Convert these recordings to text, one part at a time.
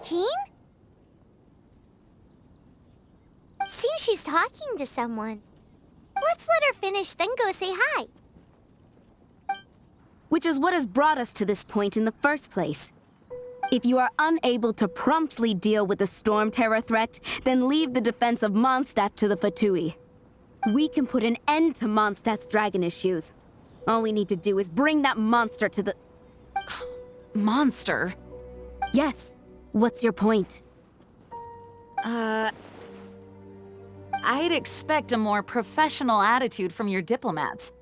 Jean? Seems she's talking to someone. Let's let her finish, then go say hi. Which is what has brought us to this point in the first place. If you are unable to promptly deal with the storm terror threat, then leave the defense of Mondstadt to the Fatui. We can put an end to Mondstadt's dragon issues. All we need to do is bring that monster to the... Monster? Yes. What's your point? I'd expect a more professional attitude from your diplomats.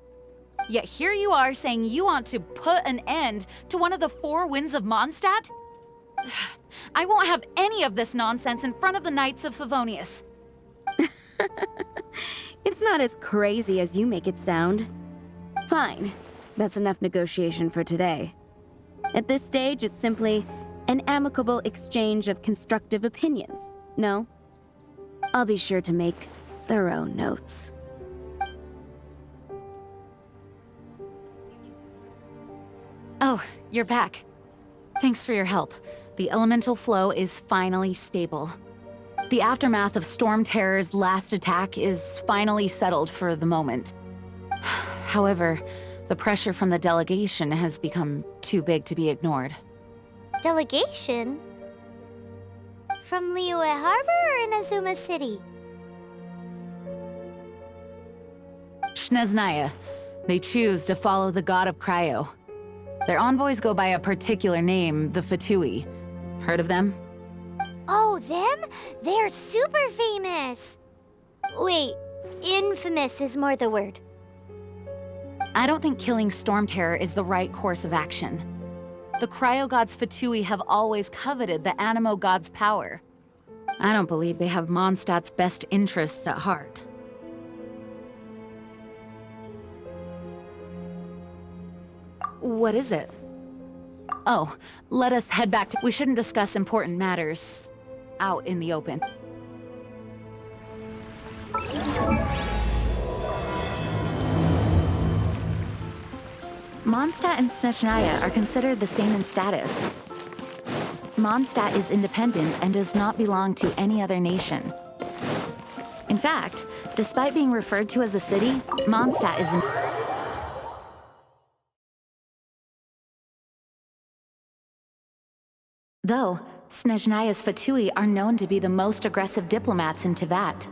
Yet here you are saying you want to put an end to one of the four winds of Mondstadt? I won't have any of this nonsense in front of the Knights of Favonius. It's not as crazy as you make it sound. Fine. That's enough negotiation for today. At this stage, it's simply an amicable exchange of constructive opinions, no? I'll be sure to make thorough notes. Oh, you're back. Thanks for your help. The elemental flow is finally stable. The aftermath of Storm Terror's last attack is finally settled for the moment. However, the pressure from the delegation has become too big to be ignored. Delegation? From Liyue Harbor or Inazuma City? Snezhnaya. They choose to follow the god of Cryo. Their envoys go by a particular name, the Fatui. Heard of them? Oh, them? They're super famous! Wait, infamous is more the word. I don't think killing Storm Terror is the right course of action. The Cryo God's Fatui have always coveted the Animo God's power. I don't believe they have Mondstadt's best interests at heart. What is it? Oh, let us head back to... We shouldn't discuss important matters out in the open. Mondstadt and Snezhnaya are considered the same in status. Mondstadt is independent and does not belong to any other nation. In fact, despite being referred to as a city, Mondstadt is in... Though, Snezhnaya's Fatui are known to be the most aggressive diplomats in Teyvat.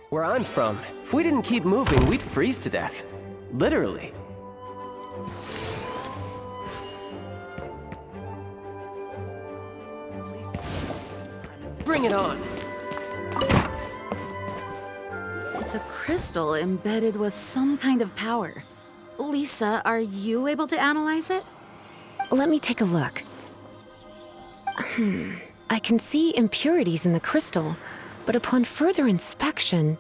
Where I'm from, if we didn't keep moving, we'd freeze to death. Literally. Bring it on! It's a crystal embedded with some kind of power. Lisa, are you able to analyze it? Let me take a look. I can see impurities in the crystal, but upon further inspection...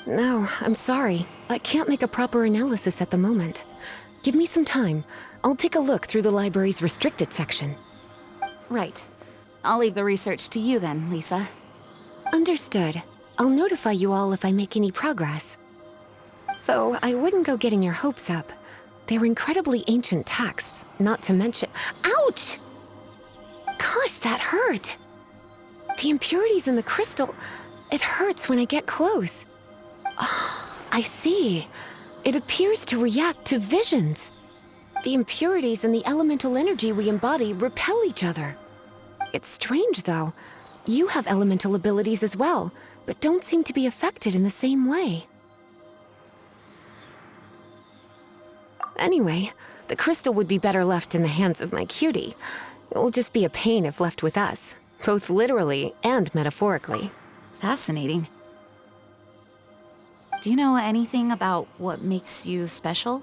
No, I'm sorry. I can't make a proper analysis at the moment. Give me some time. I'll take a look through the library's restricted section. Right. I'll leave the research to you then, Lisa. Understood. I'll notify you all if I make any progress. Though I wouldn't go getting your hopes up. They're incredibly ancient texts, not to mention— Ouch! Gosh, that hurt! The impurities in the crystal— it hurts when I get close. Ah, I see. It appears to react to visions. The impurities and the elemental energy we embody repel each other. It's strange, though. You have elemental abilities as well, but don't seem to be affected in the same way. Anyway, the crystal would be better left in the hands of my cutie. It will just be a pain if left with us, both literally and metaphorically. Fascinating. Do you know anything about what makes you special?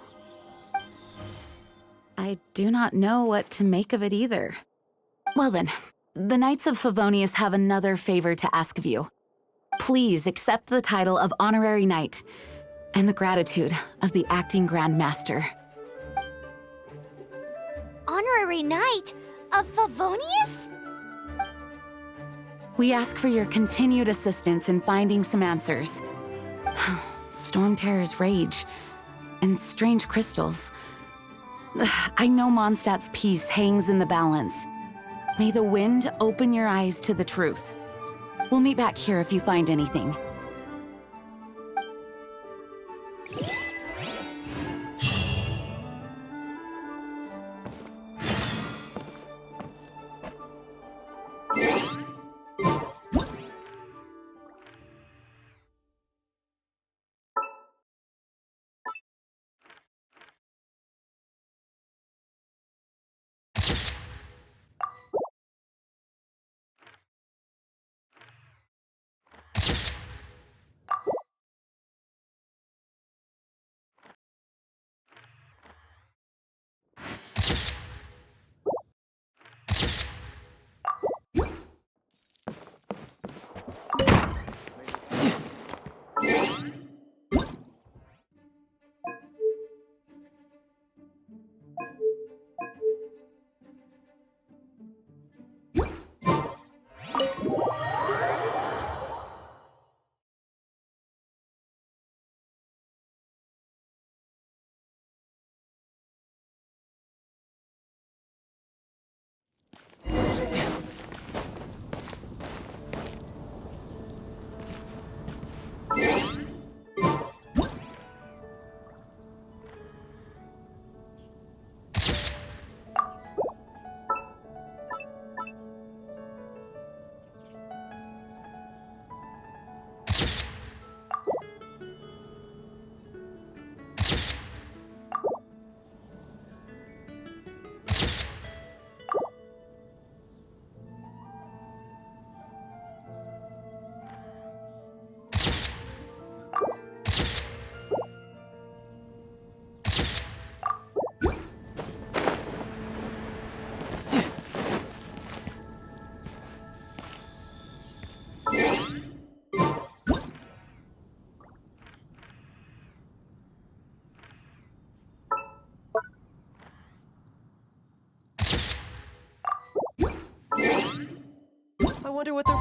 I do not know what to make of it either. Well then, the Knights of Favonius have another favor to ask of you. Please accept the title of Honorary Knight and the gratitude of the Acting Grand Master. Honorary Knight of Favonius? We ask for your continued assistance in finding some answers. Storm Terror's rage and strange crystals. I know Mondstadt's peace hangs in the balance. May the wind open your eyes to the truth. We'll meet back here if you find anything. I wonder what they're...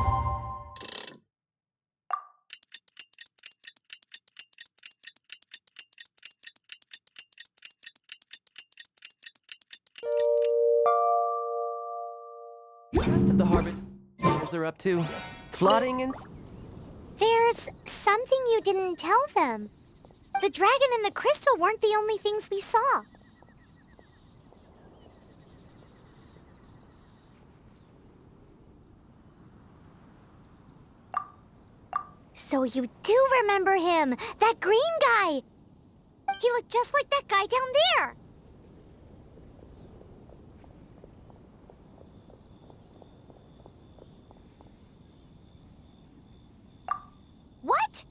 The rest of the harbingers are up to plotting and... There's something you didn't tell them. The dragon and the crystal weren't the only things we saw. So you do remember him, that green guy. He looked just like that guy down there. What?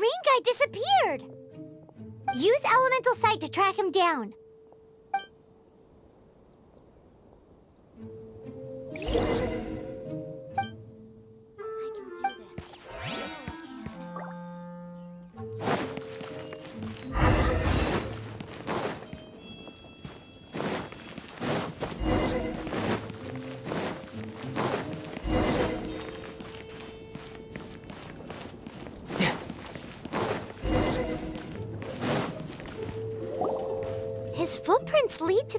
green guy disappeared! Use elemental sight to track him down. I can do this. His footprints lead to...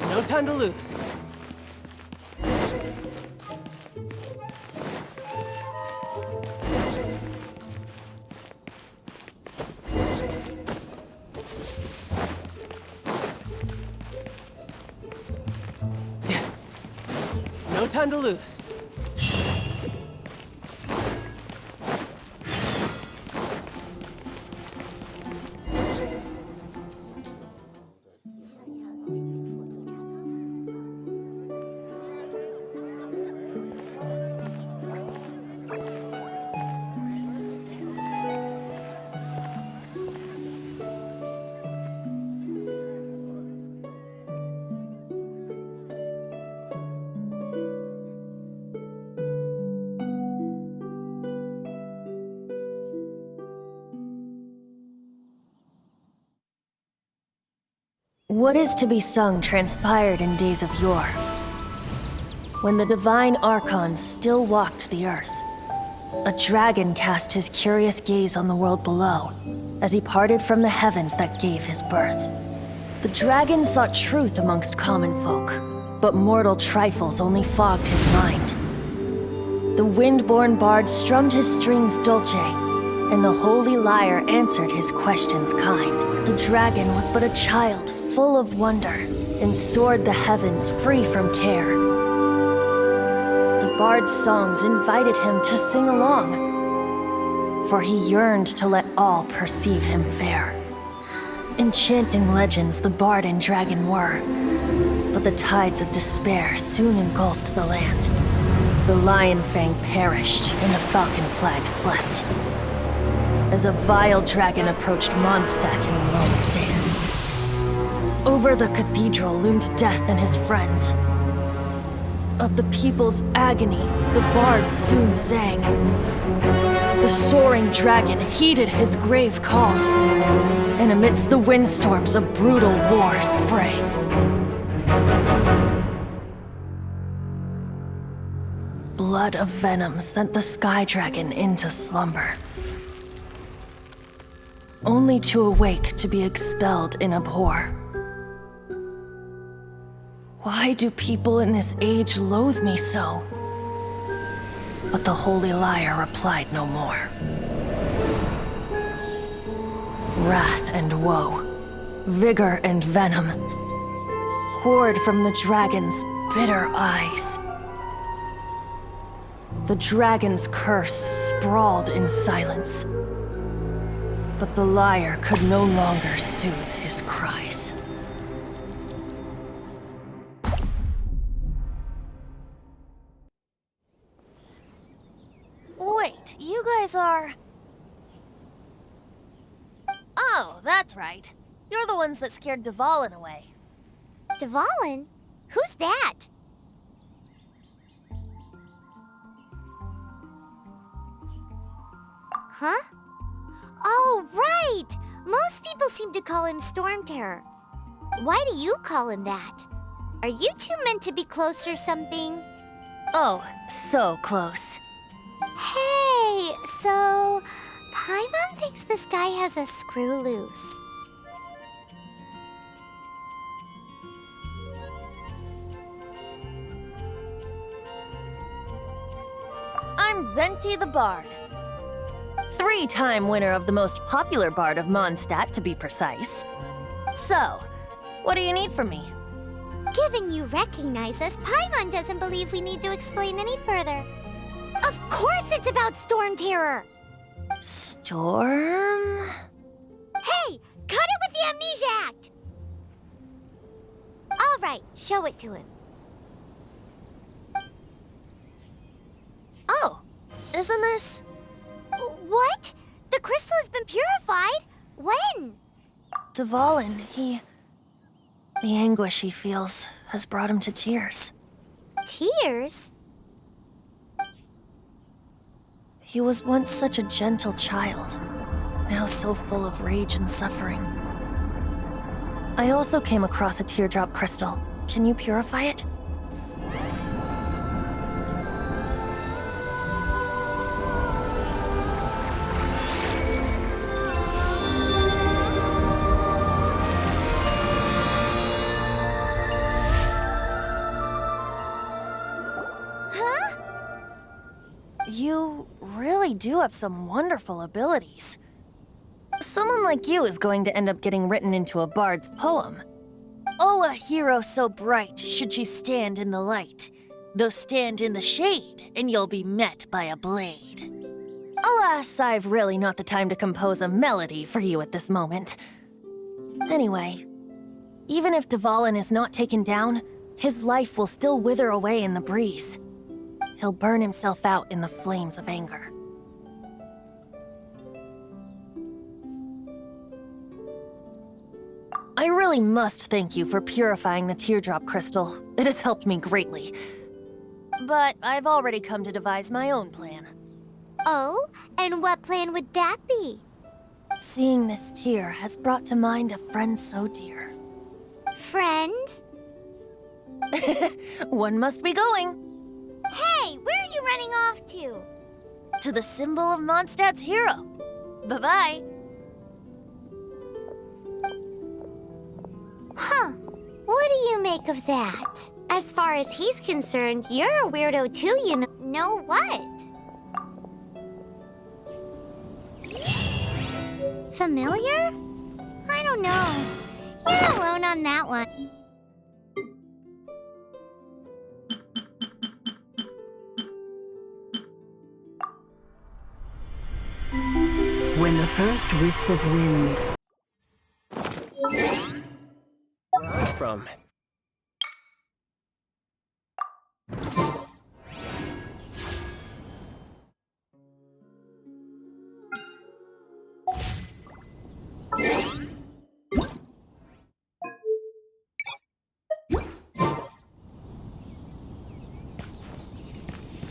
No time to lose. No time to lose. What is to be sung transpired in days of yore, when the divine archons still walked the earth. A dragon cast his curious gaze on the world below, as he parted from the heavens that gave his birth. The dragon sought truth amongst common folk, but mortal trifles only fogged his mind. The wind-born bard strummed his strings dulce, and the holy lyre answered his questions kind. The dragon was but a child, full of wonder, and soared the heavens free from care. The bard's songs invited him to sing along, for he yearned to let all perceive him fair. Enchanting legends the bard and dragon were, but the tides of despair soon engulfed the land. The lion fang perished, and the falcon flag slept, as a vile dragon approached Mondstadt in lone stand. Over the cathedral loomed death and his friends. Of the people's agony, the bard soon sang. The soaring dragon heeded his grave calls, and amidst the windstorms a brutal war sprang. Blood of venom sent the sky dragon into slumber, only to awake to be expelled in abhor. Why do people in this age loathe me so? But the holy lyre replied no more. Wrath and woe, vigor and venom, poured from the dragon's bitter eyes. The dragon's curse sprawled in silence, but the lyre could no longer soothe his cries. Wait, you guys are... Oh, that's right. You're the ones that scared Dvalin away. Dvalin? Who's that? Huh? Oh, right! Most people seem to call him Storm Terror. Why do you call him that? Are you two meant to be close or something? Oh, so close. Hey, so Paimon thinks this guy has a screw loose. I'm Venti the Bard. 3-time winner of the most popular bard of Mondstadt, to be precise. So, what do you need from me? Given you recognize us, Paimon doesn't believe we need to explain any further. Of course it's about Storm Terror! Storm? Hey, cut it with the amnesia act! All right, show it to him. Oh, isn't this? What? The crystal has been purified? When? Dvalin, the anguish he feels has brought him to tears. Tears? He was once such a gentle child, now so full of rage and suffering. I also came across a teardrop crystal. Can you purify it? Huh? You really do have some wonderful abilities. Someone like you is going to end up getting written into a bard's poem. Oh, a hero so bright should she stand in the light, though stand in the shade, and you'll be met by a blade. Alas, I've really not the time to compose a melody for you at this moment. Anyway, even if Dvalin is not taken down, his life will still wither away in the breeze. He'll burn himself out in the flames of anger. I really must thank you for purifying the teardrop crystal. It has helped me greatly. But I've already come to devise my own plan. Oh, and what plan would that be? Seeing this tear has brought to mind a friend so dear. Friend? One must be going. Hey, where are you running off to? To the symbol of Mondstadt's hero. Bye-bye. Huh. What do you make of that? As far as he's concerned, you're a weirdo too, you know what? Familiar? I don't know. You're alone on that one. When the first wisp of wind... Where I'm from.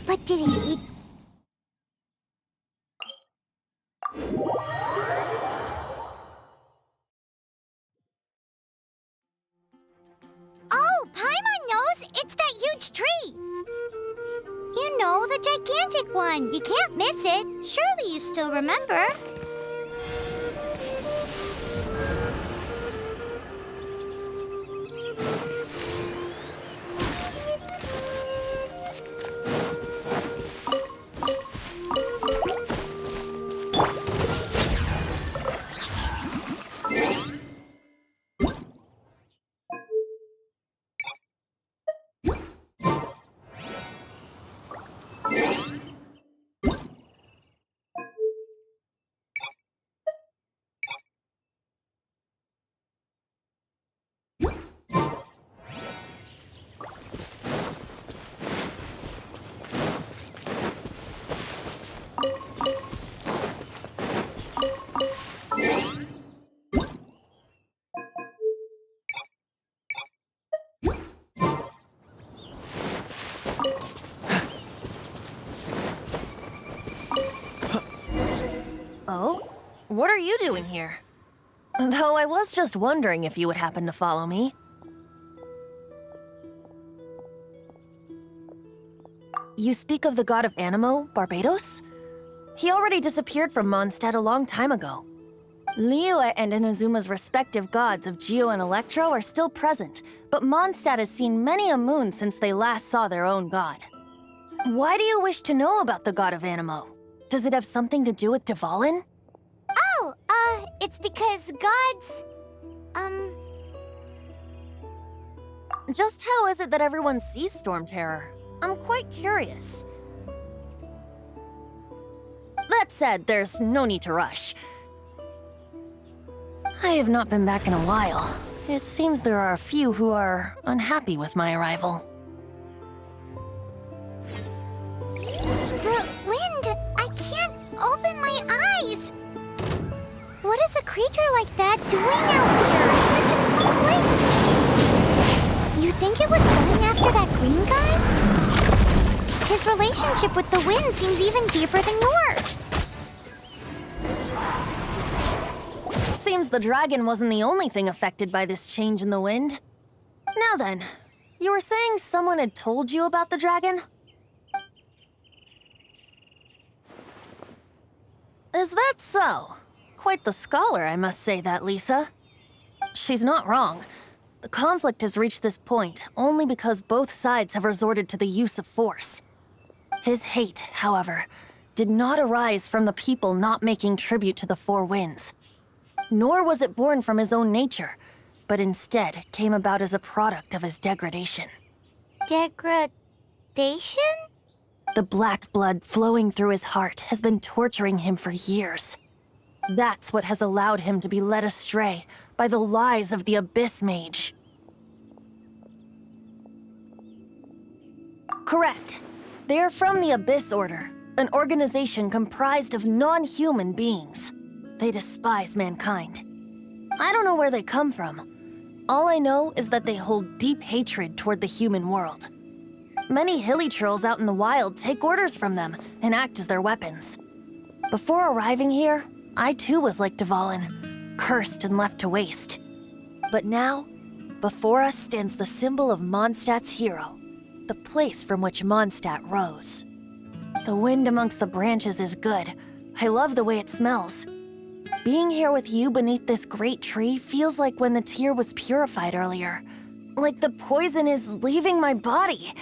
But did he eat? Oh, Paimon knows! It's that huge tree! You know, the gigantic one. You can't miss it. Surely you still remember. Oh? What are you doing here? Though I was just wondering if you would happen to follow me. You speak of the god of Animo, Barbados? He already disappeared from Mondstadt a long time ago. Liyue and Inazuma's respective gods of Geo and Electro are still present, but Mondstadt has seen many a moon since they last saw their own god. Why do you wish to know about the god of Animo? Does it have something to do with Dvalin? Oh, it's because gods... Just how is it that everyone sees Storm Terror? I'm quite curious. That said, there's no need to rush. I have not been back in a while. It seems there are a few who are unhappy with my arrival. The wind! I can't open my eyes! What is a creature like that doing out here in such a cold place? You think it was going after that green guy? His relationship with the wind seems even deeper than yours. Seems the dragon wasn't the only thing affected by this change in the wind. Now then, you were saying someone had told you about the dragon? Is that so? Quite the scholar, I must say that, Lisa. She's not wrong. The conflict has reached this point only because both sides have resorted to the use of force. His hate, however, did not arise from the people not making tribute to the Four Winds. Nor was it born from his own nature, but instead came about as a product of his degradation. Degradation? The black blood flowing through his heart has been torturing him for years. That's what has allowed him to be led astray by the lies of the Abyss Mage. Correct. They are from the Abyss Order, an organization comprised of non-human beings. They despise mankind. I don't know where they come from. All I know is that they hold deep hatred toward the human world. Many hilly trolls out in the wild take orders from them and act as their weapons. Before arriving here, I too was like Dvalin, cursed and left to waste. But now, before us stands the symbol of Mondstadt's hero, the place from which Mondstadt rose. The wind amongst the branches is good. I love the way it smells. Being here with you beneath this great tree feels like when the tear was purified earlier. Like the poison is leaving my body.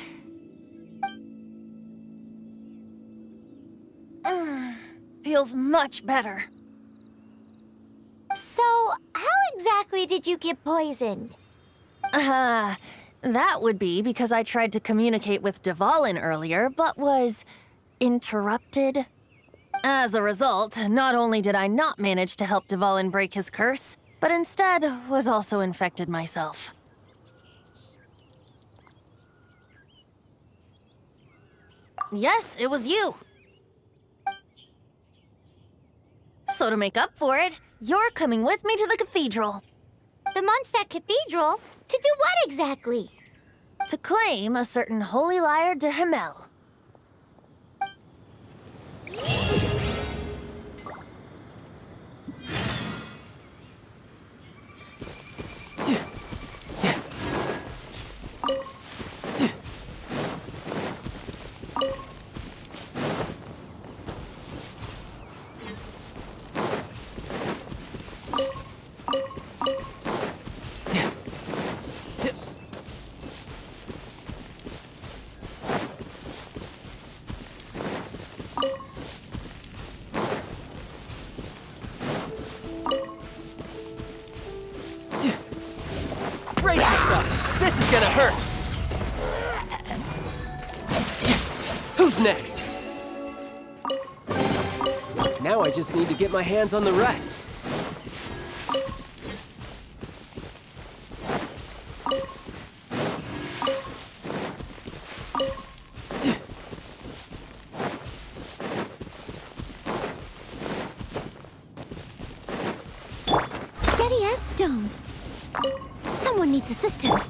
Feels much better. So, how exactly did you get poisoned? That would be because I tried to communicate with Dvalin earlier, but was interrupted. As a result, not only did I not manage to help Dvalin break his curse, but instead was also infected myself. Yes, it was you. So to make up for it, you're coming with me to the cathedral. The Mondstadt Cathedral? To do what exactly? To claim a certain holy lyre de Himmel. Brace yourself! This is gonna hurt! Who's next? Now I just need to get my hands on the rest. Steady as stone. Someone needs assistance.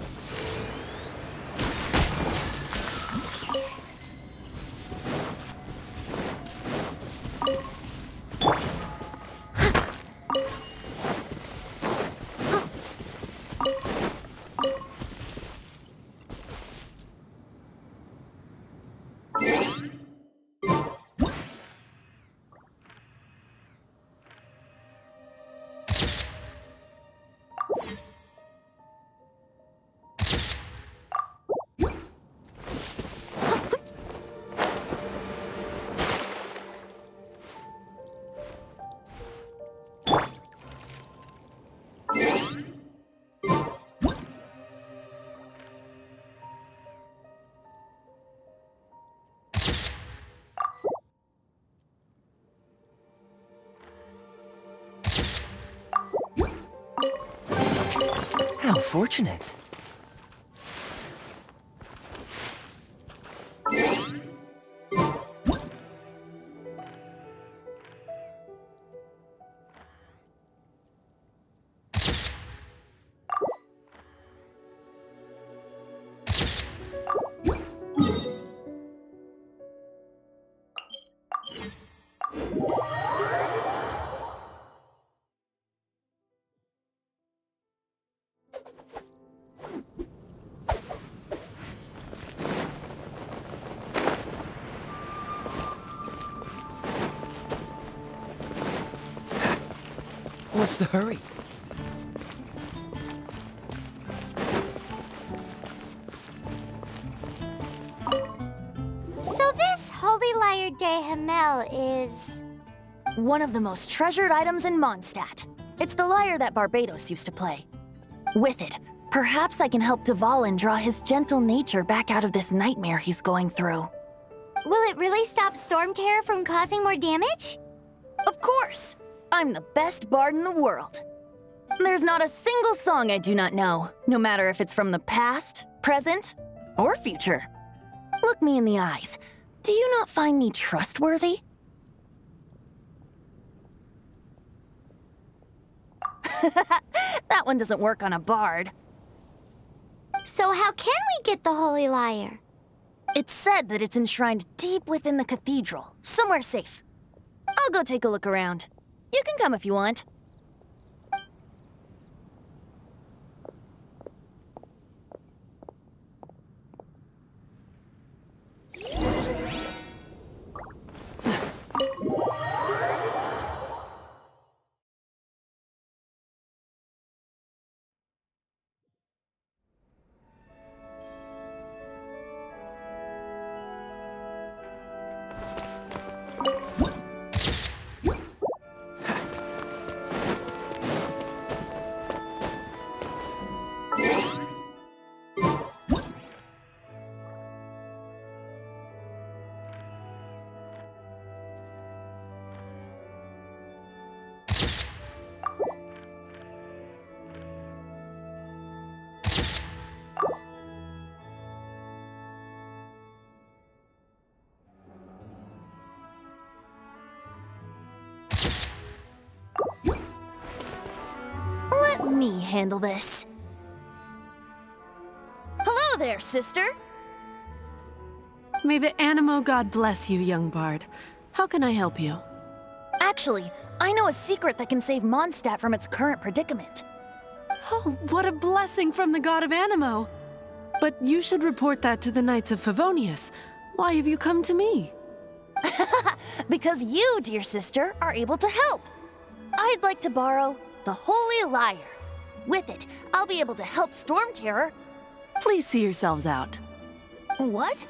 fortunate. What's the hurry? So this Holy Lyre de Himmel is... One of the most treasured items in Mondstadt. It's the lyre that Barbados used to play. With it, perhaps I can help Dvalin draw his gentle nature back out of this nightmare he's going through. Will it really stop Storm Terror from causing more damage? Of course! I'm the best bard in the world. There's not a single song I do not know, no matter if it's from the past, present, or future. Look me in the eyes. Do you not find me trustworthy? That one doesn't work on a bard. So how can we get the Holy Lyre? It's said that it's enshrined deep within the cathedral, somewhere safe. I'll go take a look around. You can come if you want. Let me handle this. Hello there, sister. May the Animo God bless you, young bard. How can I help you? Actually, I know a secret that can save Mondstadt from its current predicament. Oh, what a blessing from the god of Animo! But you should report that to the Knights of Favonius. Why have you come to me? Because you, dear sister, are able to help. I'd like to borrow the Holy Lyre. With it, I'll be able to help Storm Terror. Please see yourselves out. What?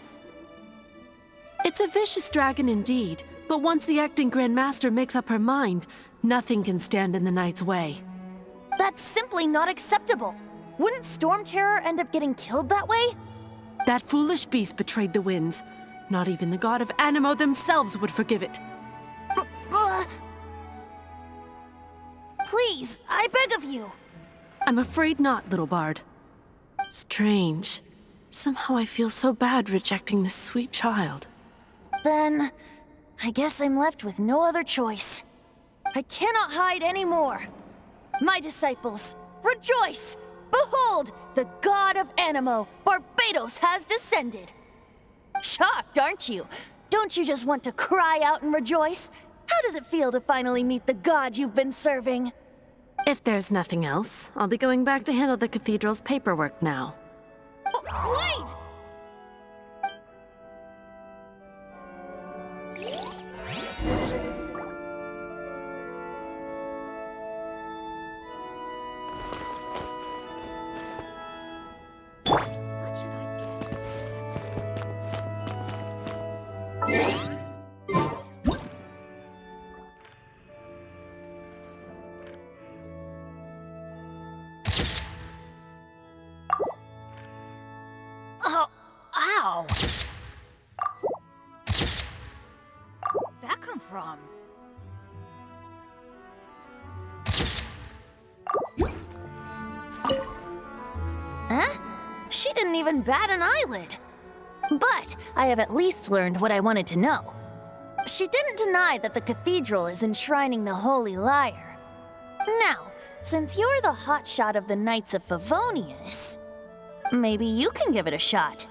It's a vicious dragon indeed, but once the acting Grand Master makes up her mind, nothing can stand in the Knight's way. That's simply not acceptable. Wouldn't Storm Terror end up getting killed that way? That foolish beast betrayed the winds. Not even the god of Animo themselves would forgive it. Please, I beg of you. I'm afraid not, little bard. Strange. Somehow I feel so bad rejecting this sweet child. Then, I guess I'm left with no other choice. I cannot hide anymore. My disciples, rejoice! Behold, the god of Animo, Barbados, has descended. Shocked, aren't you? Don't you just want to cry out and rejoice? How does it feel to finally meet the god you've been serving? If there's nothing else, I'll be going back to handle the cathedral's paperwork now. Wait! Ow! Where'd that come from? She didn't even bat an eyelid. But I have at least learned what I wanted to know. She didn't deny that the cathedral is enshrining the Holy Lyre. Now, since you're the hotshot of the Knights of Favonius, maybe you can give it a shot.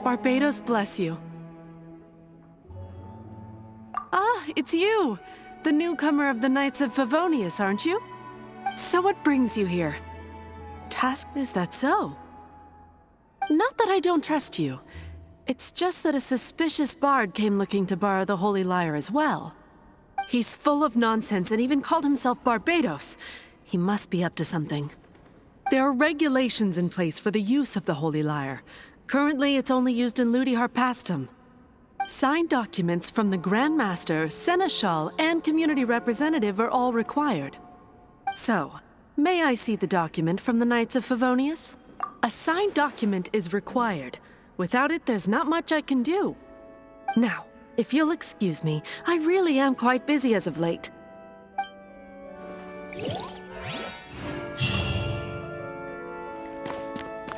Barbados bless you. Ah, it's you! The newcomer of the Knights of Favonius, aren't you? So what brings you here? Is that so? Not that I don't trust you. It's just that a suspicious bard came looking to borrow the Holy Lyre as well. He's full of nonsense and even called himself Barbados. He must be up to something. There are regulations in place for the use of the Holy Lyre. Currently, it's only used in Ludi Harpastum. Signed documents from the Grand Master, Seneschal, and Community Representative are all required. So, may I see the document from the Knights of Favonius? A signed document is required. Without it, there's not much I can do. Now, if you'll excuse me, I really am quite busy as of late.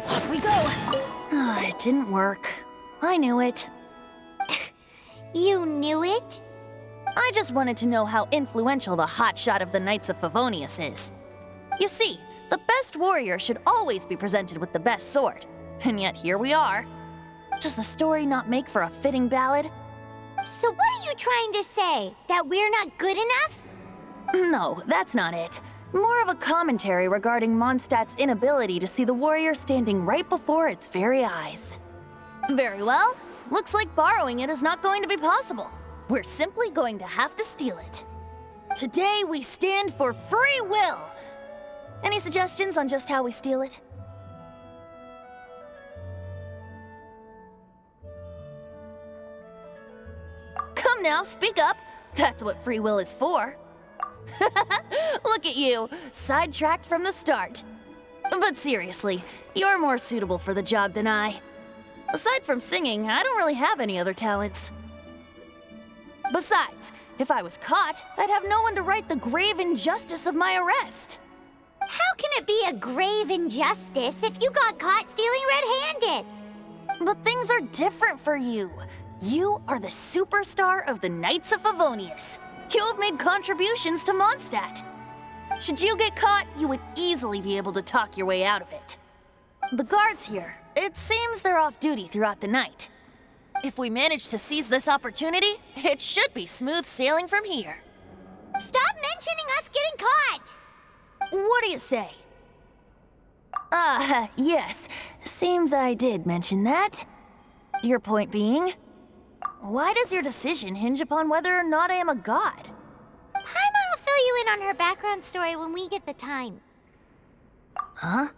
Off we go! It didn't work. I knew it. You knew it? I just wanted to know how influential the hotshot of the Knights of Favonius is. You see, the best warrior should always be presented with the best sword. And yet here we are. Does the story not make for a fitting ballad? So what are you trying to say? That we're not good enough? No, that's not it. More of a commentary regarding Mondstadt's inability to see the warrior standing right before its very eyes. Very well. Looks like borrowing it is not going to be possible. We're simply going to have to steal it. Today we stand for free will. Any suggestions on just how we steal it? Come now, speak up. That's what free will is for. Look at you, sidetracked from the start. But seriously, you're more suitable for the job than I. Aside from singing, I don't really have any other talents. Besides, if I was caught, I'd have no one to right the grave injustice of my arrest. How can it be a grave injustice if you got caught stealing red-handed? But things are different for you. You are the superstar of the Knights of Favonius. You have made contributions to Mondstadt. Should you get caught, you would easily be able to talk your way out of it. The guards here, it seems they're off duty throughout the night. If we manage to seize this opportunity, it should be smooth sailing from here. Stop mentioning us getting caught! What do you say? Yes. Seems I did mention that. Your point being? Why does your decision hinge upon whether or not I am a god? Paimon will fill you in on her background story when we get the time. Huh?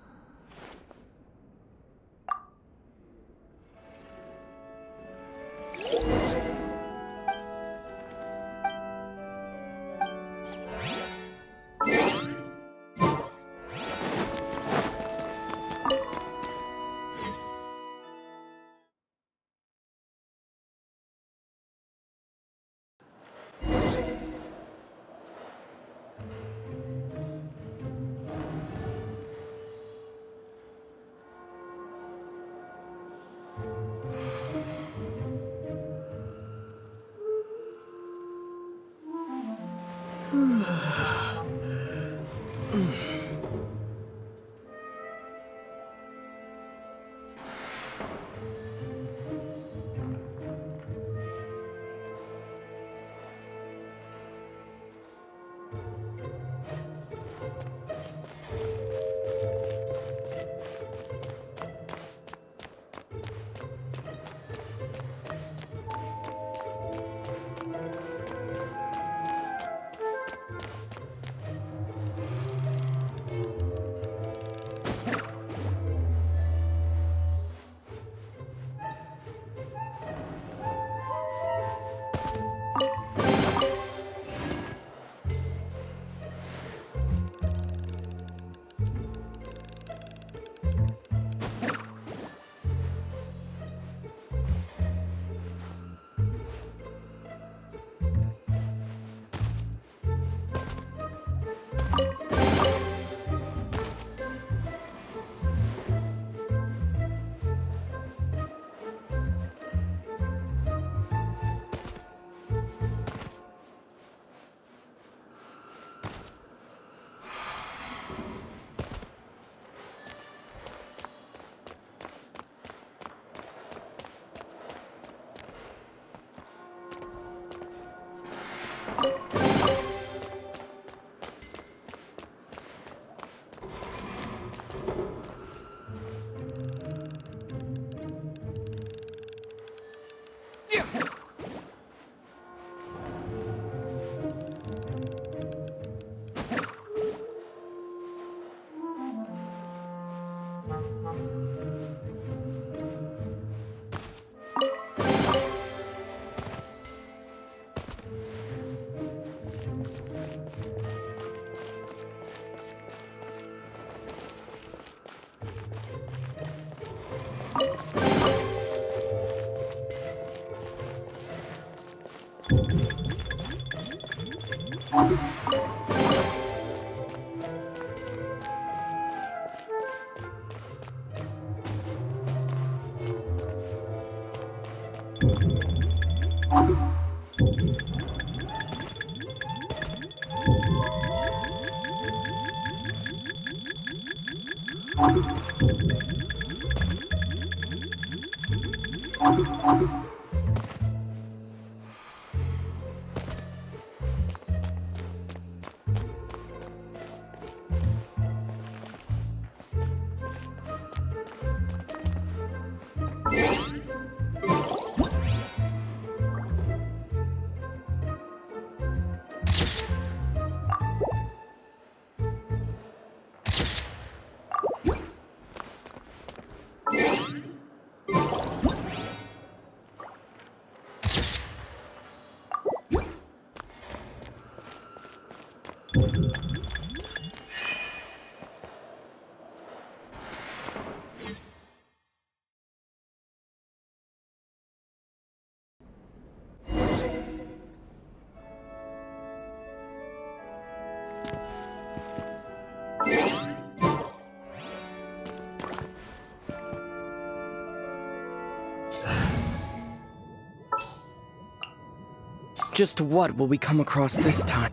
Just what will we come across this time?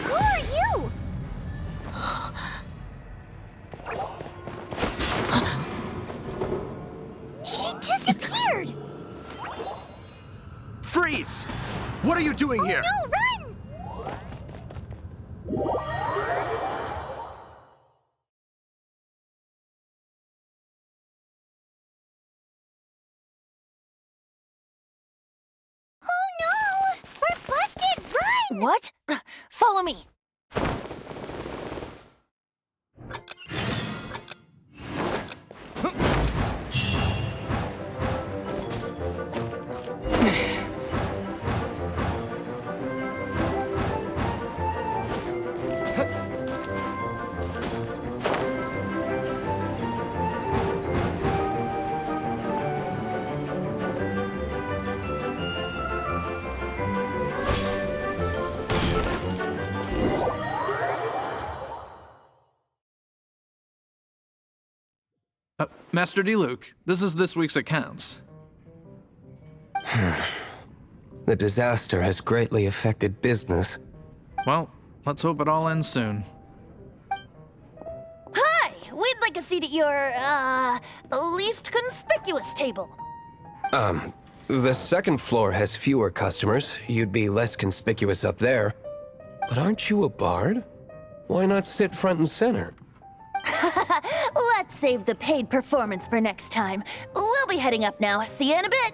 Who are you? She disappeared! Freeze! What are you doing here? No, run! Oh no! We're busted! Run! What? Follow me. Master D. Luke, this is this week's accounts. The disaster has greatly affected business. Well, let's hope it all ends soon. Hi! We'd like a seat at your, least conspicuous table. The second floor has fewer customers. You'd be less conspicuous up there. But aren't you a bard? Why not sit front and center? Let's save the paid performance for next time. We'll be heading up now. See you in a bit.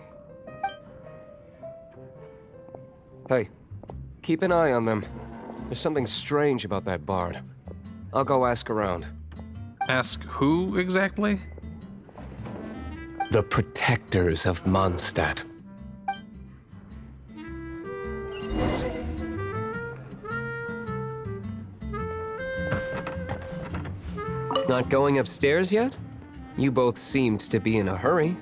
Hey, keep an eye on them. There's something strange about that bard. I'll go ask around. Ask who exactly? The protectors of Mondstadt. Not going upstairs yet? You both seemed to be in a hurry.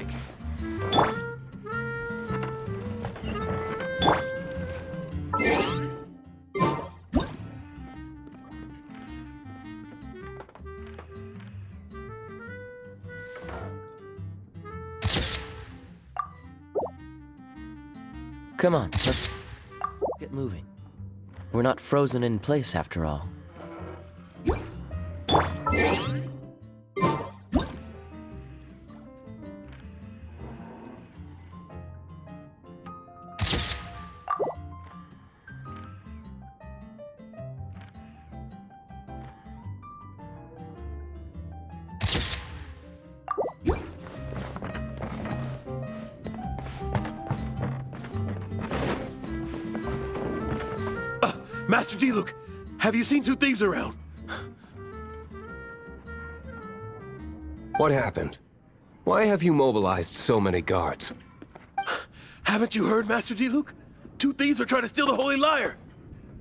like? Come on, let's get moving. We're not frozen in place after all. Master D-Luke, have you seen two thieves around? What happened? Why have you mobilized so many guards? Haven't you heard, Master D-Luke? Two thieves are trying to steal the Holy Lyre!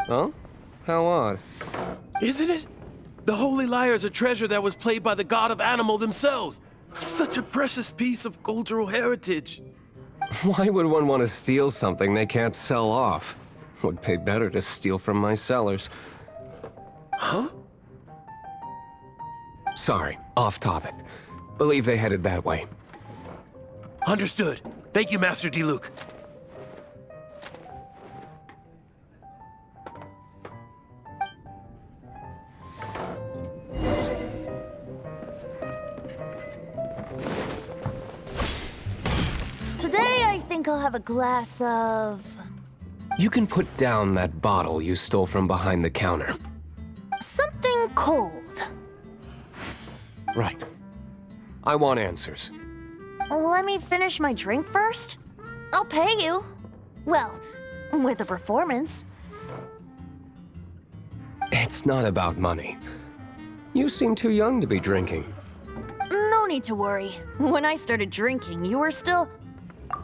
Huh? How odd. Isn't it? The Holy Lyre is a treasure that was played by the god of animal themselves. Such a precious piece of cultural heritage. Why would one want to steal something they can't sell off? Would pay better to steal from my sellers. Huh? Sorry, off topic. Believe they headed that way. Understood. Thank you, Master D-Luke. Today, I think I'll have a glass of... You can put down that bottle you stole from behind the counter. something cold. Right. I want answers. Let me finish my drink first. I'll pay you. Well, with a performance. It's not about money. You seem too young to be drinking. No need to worry. When I started drinking, you were still...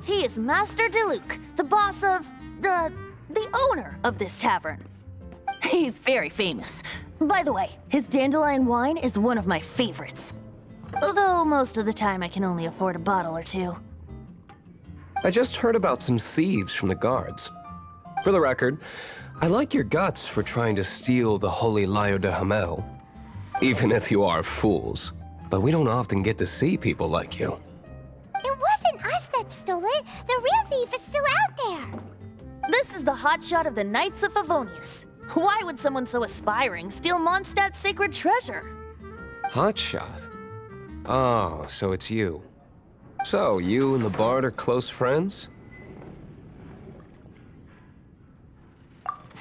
He is Master D-Luke, the boss of... the owner of this tavern. He's very famous. By the way, his dandelion wine is one of my favorites. Although most of the time I can only afford a bottle or two. I just heard about some thieves from the guards. For the record, I like your guts for trying to steal the Holy Lyre de Hamel. Even if you are fools. But we don't often get to see people like you. It wasn't us that stole it. The real thief is still out there. This is the hotshot of the Knights of Favonius. Why would someone so aspiring steal Mondstadt's sacred treasure? Hotshot? Oh, so it's you. So, you and the Bard are close friends?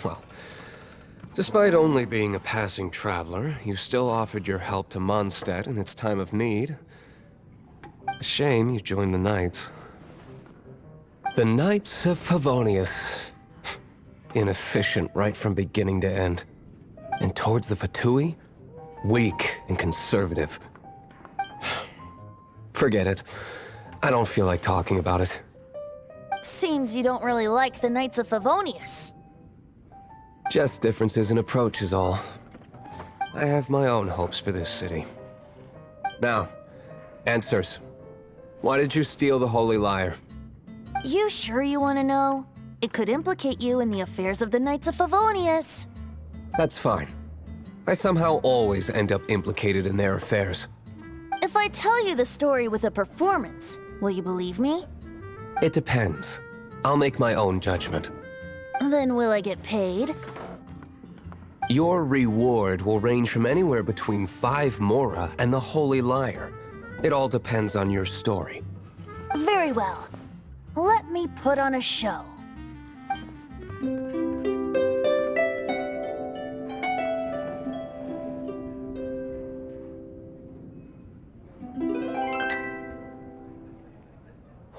Well, despite only being a passing traveler, you still offered your help to Mondstadt in its time of need. A shame you joined the Knights. The Knights of Favonius. Inefficient right from beginning to end. And towards the Fatui, weak and conservative. Forget it. I don't feel like talking about it. Seems you don't really like the Knights of Favonius. Just differences in approach is all. I have my own hopes for this city. Now, answers. Why did you steal the Holy Lyre? You sure you want to know? It could implicate you in the affairs of the Knights of Favonius. That's fine. I somehow always end up implicated in their affairs. If I tell you the story with a performance, will you believe me? It depends. I'll make my own judgment. Then will I get paid? Your reward will range from anywhere between 5 mora and the Holy Lyre. It all depends on your story. Very well. Let me put on a show.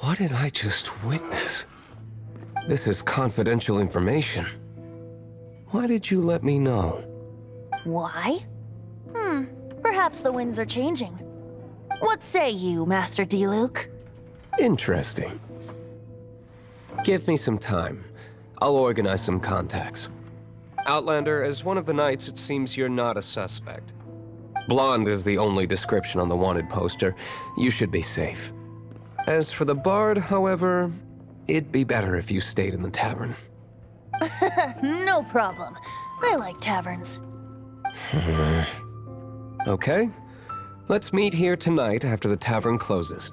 What did I just witness? This is confidential information. Why did you let me know? Why? Perhaps the winds are changing. What say you, Master D-Luke? Interesting. Give me some time. I'll organize some contacts. Outlander, as one of the Knights, it seems you're not a suspect. Blonde is the only description on the wanted poster. You should be safe. As for the bard, however, it'd be better if you stayed in the tavern. No problem. I like taverns. Okay. Let's meet here tonight after the tavern closes.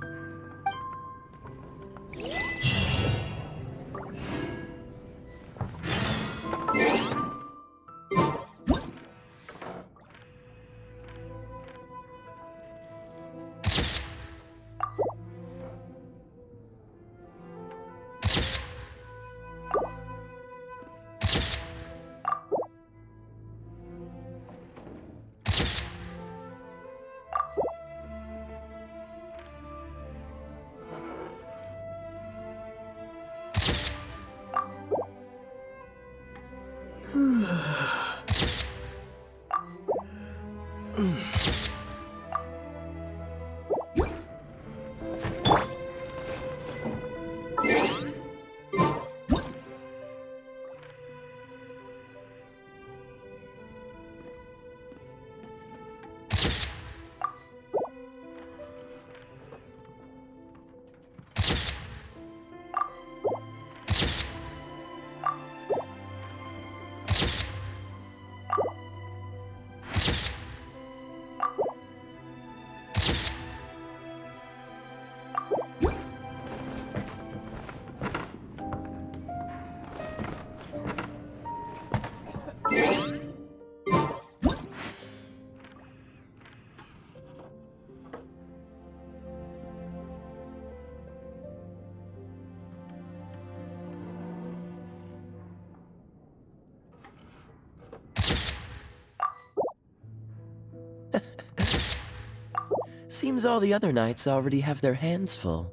Seems all the other knights already have their hands full.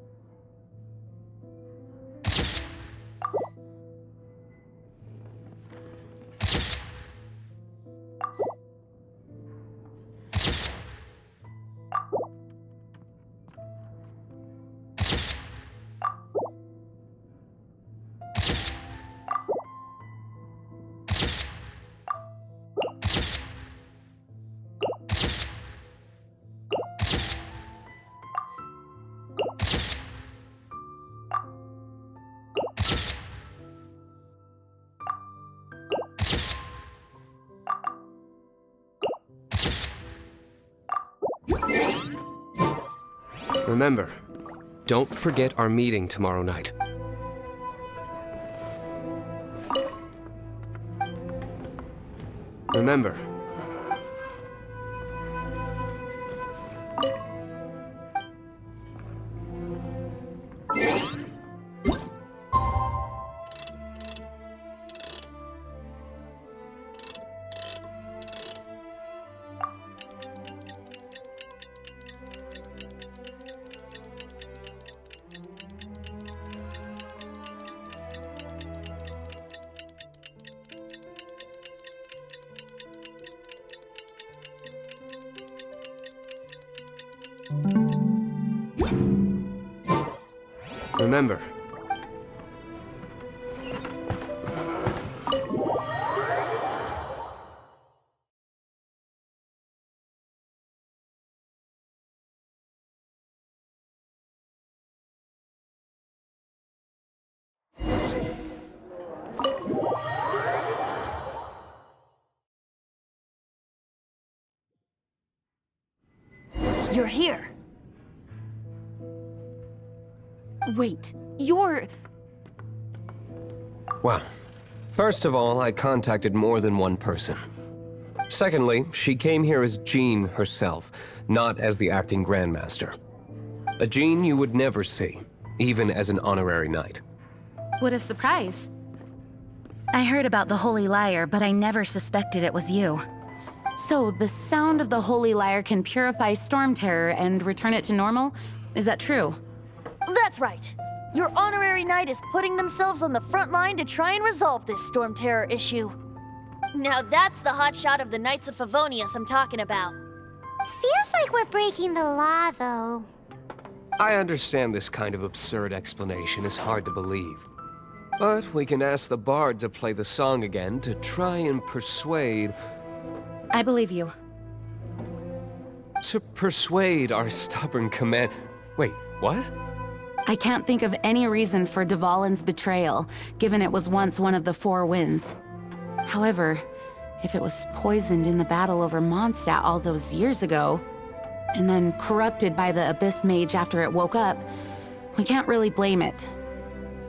Remember, don't forget our meeting tomorrow night. Remember. Remember. You're here. Wait, you're... Well, first of all, I contacted more than one person. Secondly, she came here as Jean herself, not as the acting Grandmaster. A Jean you would never see, even as an honorary knight. What a surprise. I heard about the Holy Lyre, but I never suspected it was you. So, the sound of the Holy Lyre can purify Storm Terror and return it to normal? Is that true? That's right. Your honorary knight is putting themselves on the front line to try and resolve this Storm Terror issue. Now that's the hotshot of the Knights of Favonius I'm talking about. Feels like we're breaking the law, though. I understand this kind of absurd explanation is hard to believe. But we can ask the bard to play the song again to try and persuade... I believe you. To persuade our stubborn command... Wait, what? I can't think of any reason for Dvalin's betrayal, given it was once one of the Four Winds. However, if it was poisoned in the battle over Mondstadt all those years ago, and then corrupted by the Abyss Mage after it woke up, we can't really blame it.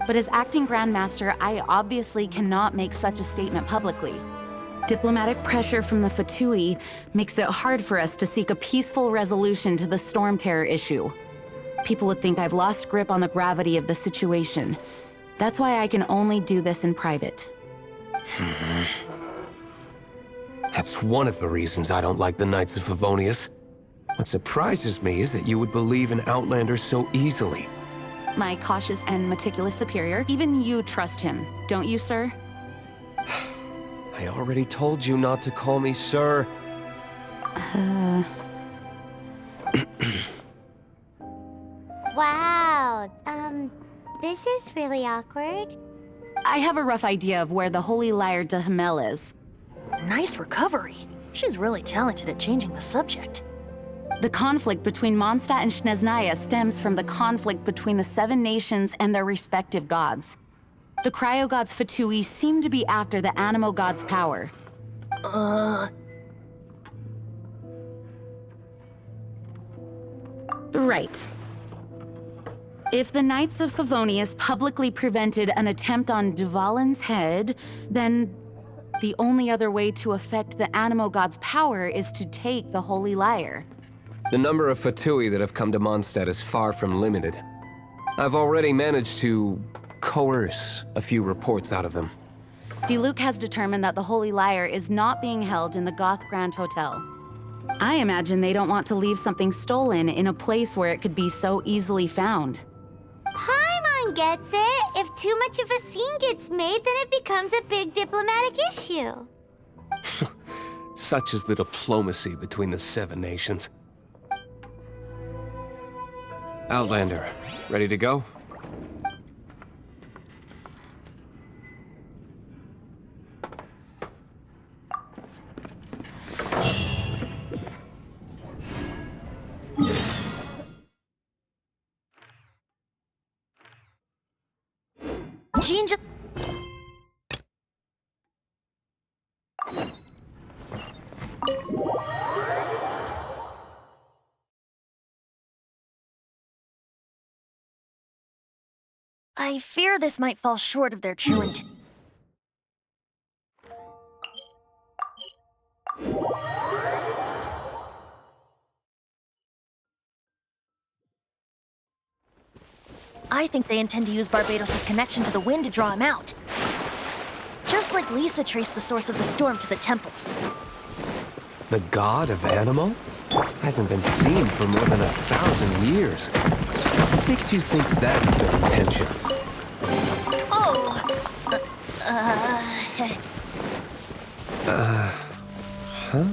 But as acting Grandmaster, I obviously cannot make such a statement publicly. Diplomatic pressure from the Fatui makes it hard for us to seek a peaceful resolution to the Storm Terror issue. People would think I've lost grip on the gravity of the situation. That's why I can only do this in private. That's one of the reasons I don't like the Knights of Favonius. What surprises me is that you would believe in Outlanders so easily. My cautious and meticulous superior, even you trust him, don't you, sir? I already told you not to call me sir. Wow, this is really awkward. I have a rough idea of where the Holy Lyre de Himmel is. Nice recovery. She's really talented at changing the subject. The conflict between Mondstadt and Snezhnaya stems from the conflict between the Seven Nations and their respective gods. The cryo-gods Fatui seem to be after the Animo god's power. Right. If the Knights of Favonius publicly prevented an attempt on Dvalin's head, then the only other way to affect the Animo god's power is to take the Holy Lyre. The number of Fatui that have come to Mondstadt is far from limited. I've already managed to coerce a few reports out of them. Diluc has determined that the Holy Lyre is not being held in the Goth Grand Hotel. I imagine they don't want to leave something stolen in a place where it could be so easily found. Paimon gets it. If too much of a scene gets made, then it becomes a big diplomatic issue. Such is the diplomacy between the Seven Nations. Outlander, ready to go? Jean just... I fear this might fall short of their true intent. I think they intend to use Barbados' connection to the wind to draw him out. Just like Lisa traced the source of the storm to the temples. The god of Animo? Hasn't been seen for more than 1,000 years. What makes you think that's their intention? Oh! Huh?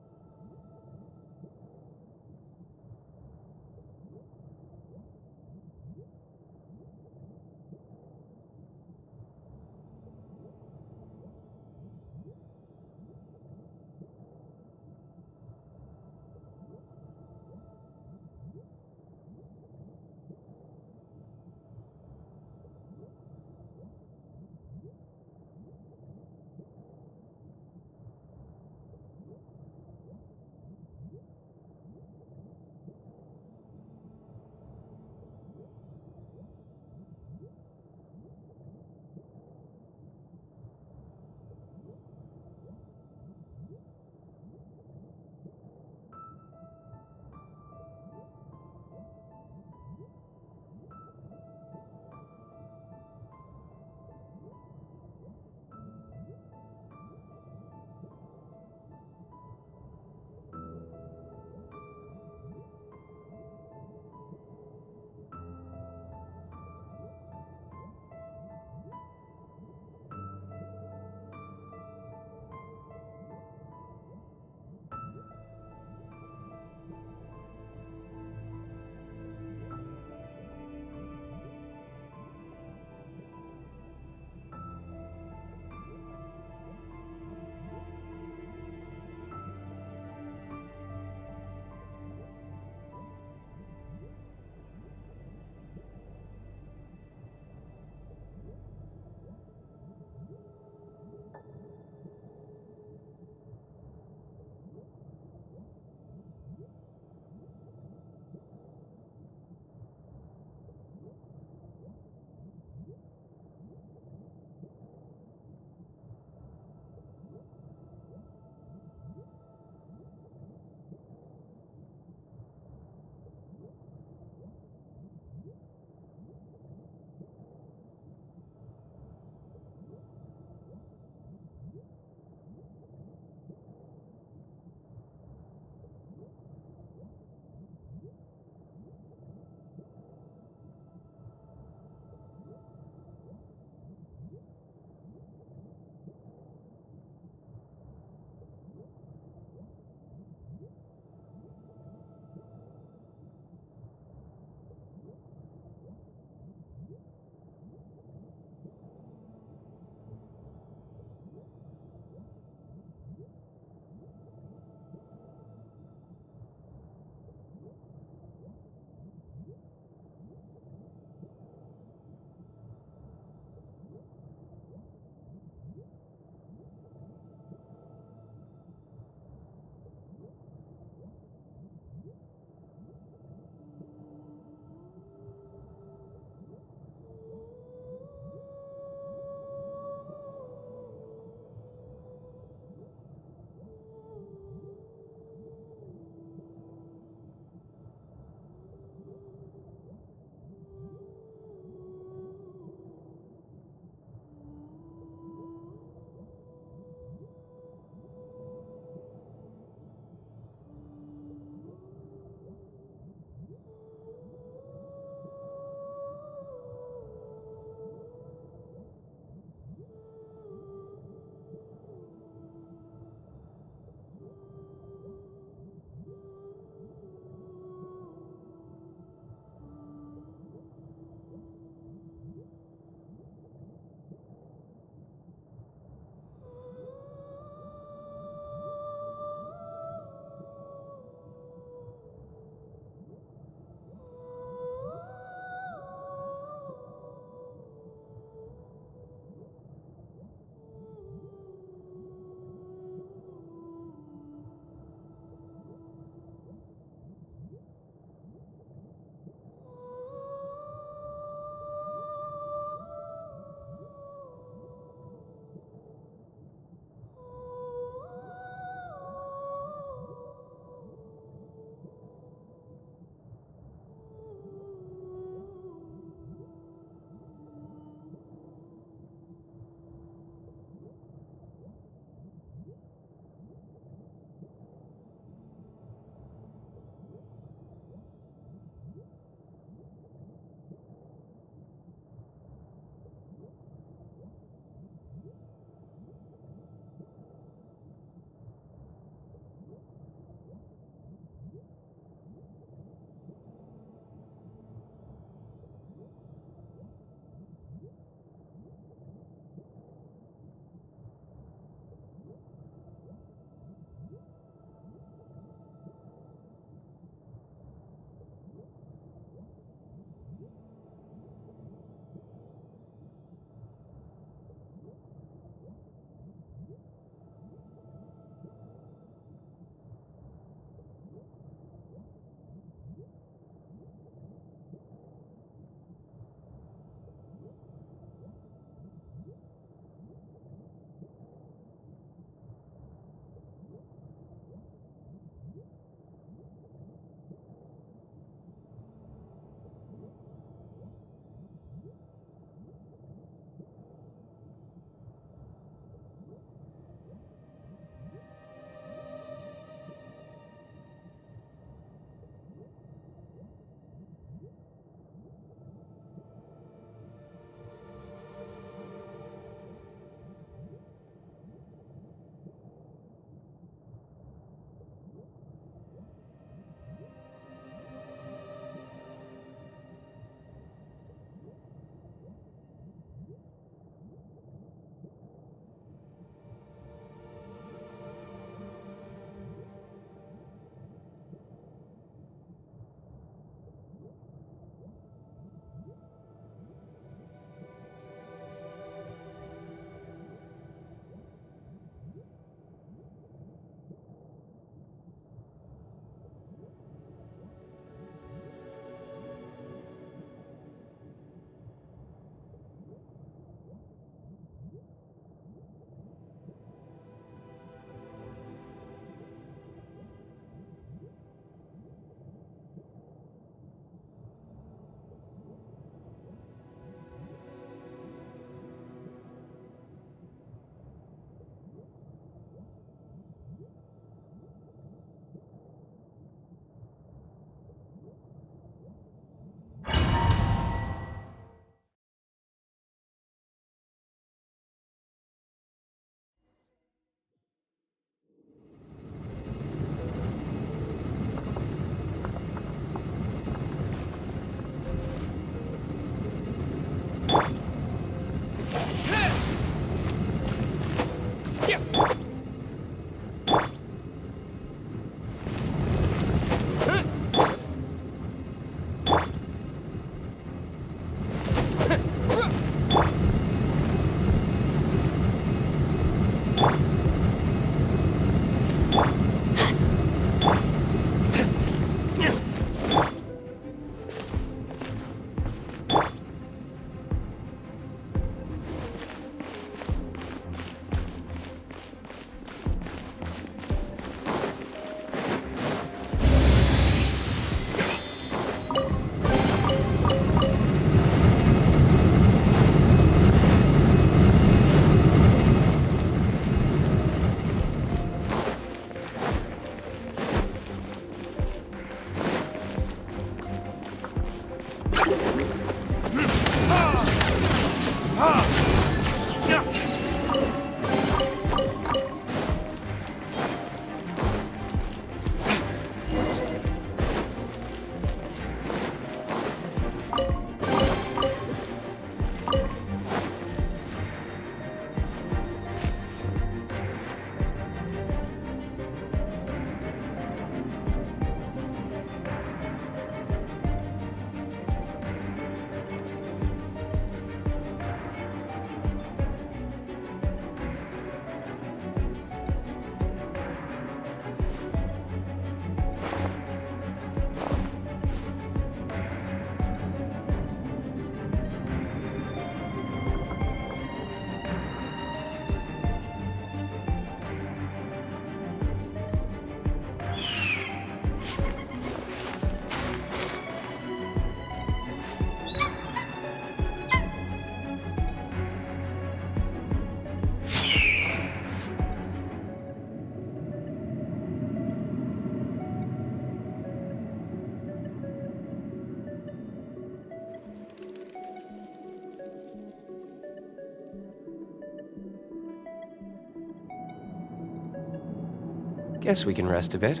Guess we can rest a bit.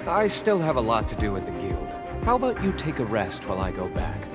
I still have a lot to do at the guild. How about you take a rest while I go back?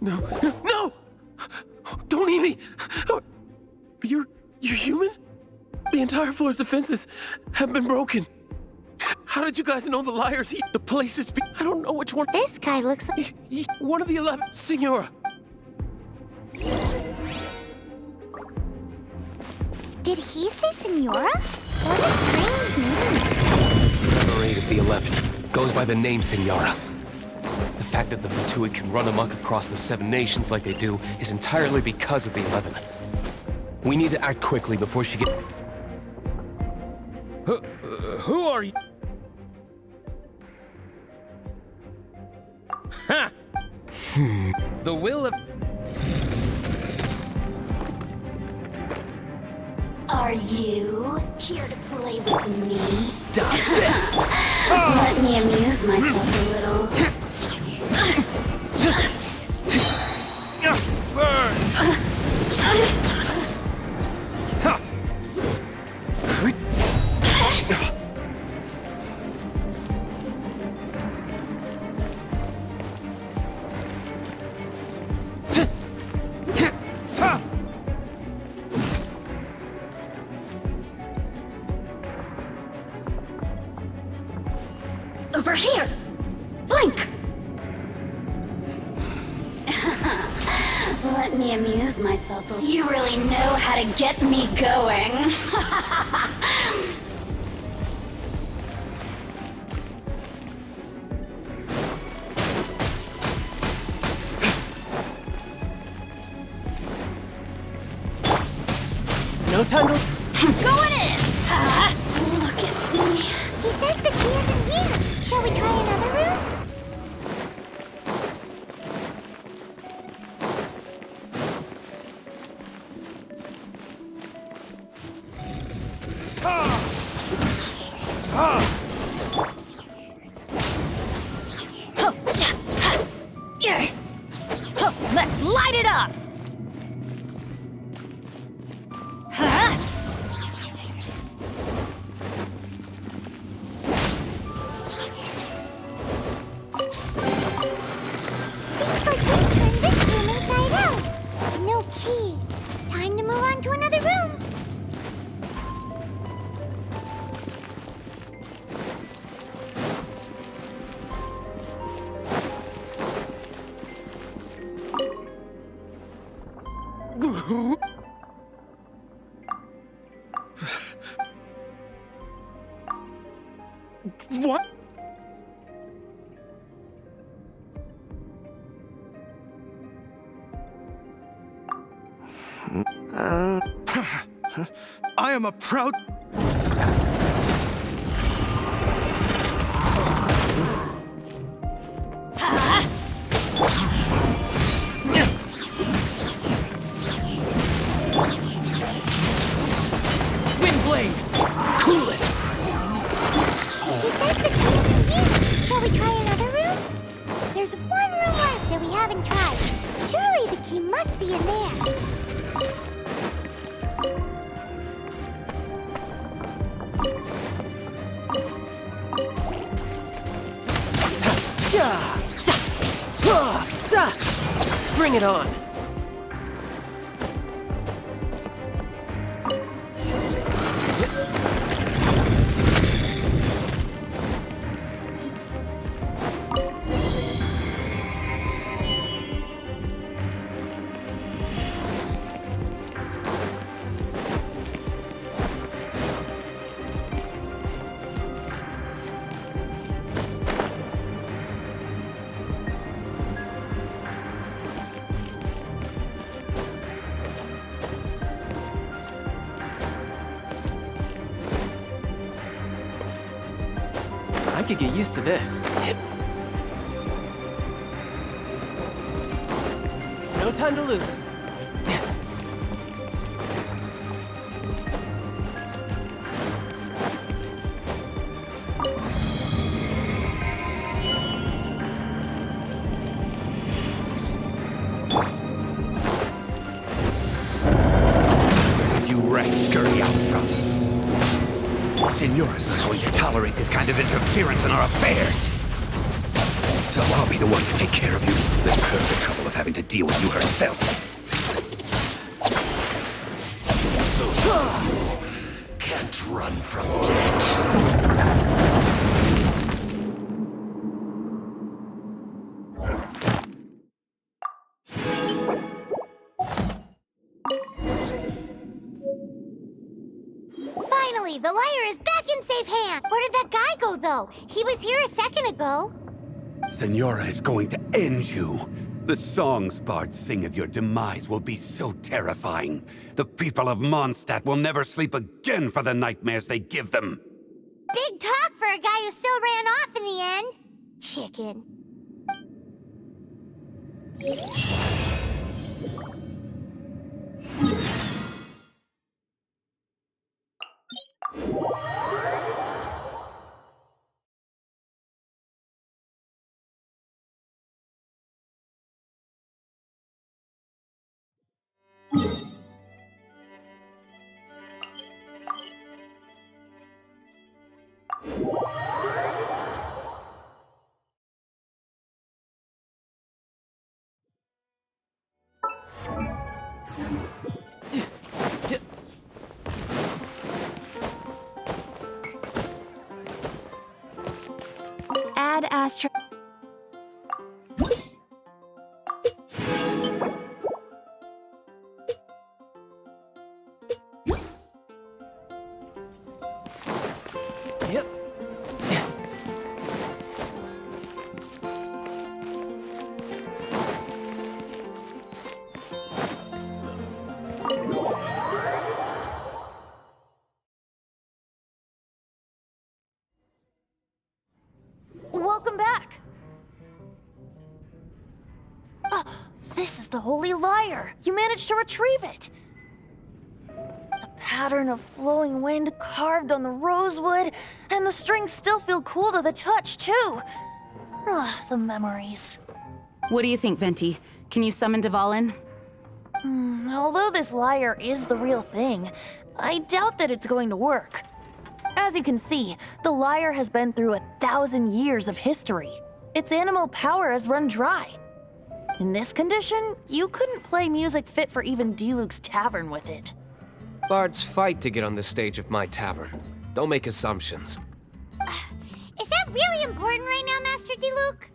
No! No! Don't eat me! You're human? The entire floor's defenses have been broken. How did you guys know the liars? The place is... I don't know which one... This guy looks like... One of the 11... Senora! Did he say Senora? What a strange name. Number 8 of the 11 goes by the name Senora. The fact that the Fatui can run amok across the 7 nations like they do is entirely because of the 11. We need to act quickly before she gets... Who are you? Ha! The will of... Are you here to play with me? Dodge this! Let me amuse myself a little. Over here! Blink! Let me amuse myself a little. You really know how to get me going. No time to... Going in! Look at me. He says the key isn't here. Shall we try another room? Let's light it up! Seems like we turned this room inside out. No key. Time to move on to another room. What? I am a proud... Windblade! Cool it! He says the key isn't here. Shall we try another room? There's one room left that we haven't tried. Surely the key must be in there. Bring it on! I could get used to this. No time to lose. Where'd you wrecks scurry out from? Senora's not going to tolerate this kind of interference in our affairs. So I'll be the one to take care of you. Save her the trouble of having to deal with you herself. Can't run from death. Finally, the lyre is back in safe hands. Where did that guy go, though? He was here a second ago. Senora is going to end you. The songs bards sing of your demise will be so terrifying. The people of Mondstadt will never sleep again for the nightmares they give them. Big talk for a guy who still ran off in the end. Chicken. Add Astra. Yep. Welcome back. This is the Holy Lyre. You managed to retrieve it. The pattern of flowing wind carved on the rosewood, and the strings still feel cool to the touch, too. The memories. What do you think, Venti? Can you summon Dvalin? Although this lyre is the real thing, I doubt that it's going to work. As you can see, the lyre has been through 1,000 years of history. Its animal power has run dry. In this condition, you couldn't play music fit for even Diluc's tavern with it. Bards fight to get on the stage of my tavern. Don't make assumptions. Is that really important right now, Master Diluc?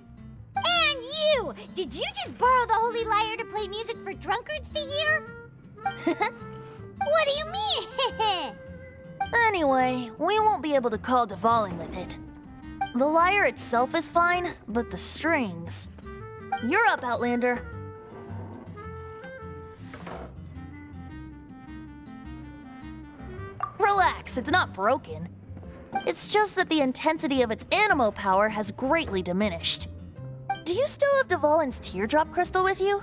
And you! Did you just borrow the Holy Lyre to play music for drunkards to hear? What do you mean? Anyway, we won't be able to call Dvalin with it. The lyre itself is fine, but the strings... You're up, Outlander. Relax, it's not broken. It's just that the intensity of its animo power has greatly diminished. Do you still have Dvalin's teardrop crystal with you?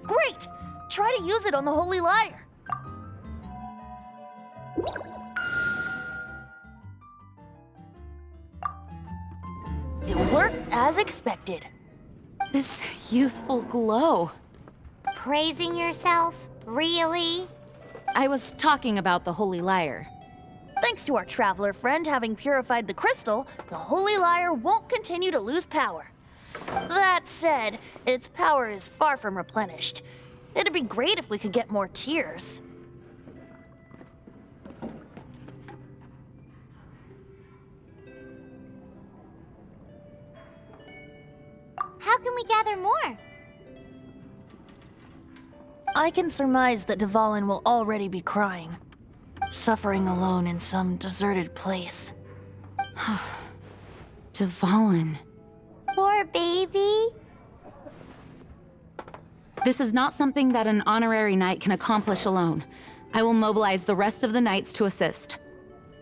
Great! Try to use it on the Holy Lyre. It worked as expected. This youthful glow. Praising yourself? Really? I was talking about the Holy Lyre. Thanks to our traveler friend having purified the crystal, the Holy Lyre won't continue to lose power. That said, its power is far from replenished. It'd be great if we could get more tears. How can we gather more? I can surmise that Dvalin will already be crying, suffering alone in some deserted place. Dvalin. Poor baby. This is not something that an honorary knight can accomplish alone. I will mobilize the rest of the knights to assist.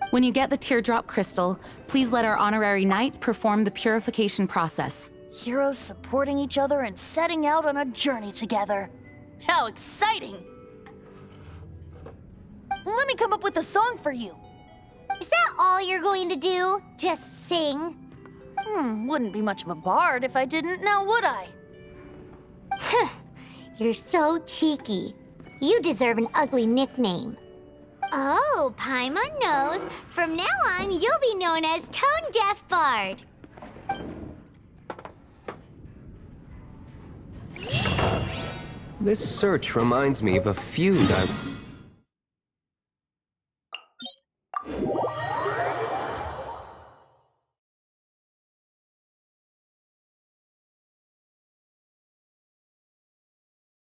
When you get the teardrop crystal, please let our honorary knight perform the purification process. Heroes supporting each other and setting out on a journey together. How exciting! Let me come up with a song for you. Is that all you're going to do? Just sing? Wouldn't be much of a bard if I didn't, now would I? You're so cheeky. You deserve an ugly nickname. Oh, Paimon knows. From now on, you'll be known as Tone Deaf Bard. This search reminds me of a feud I...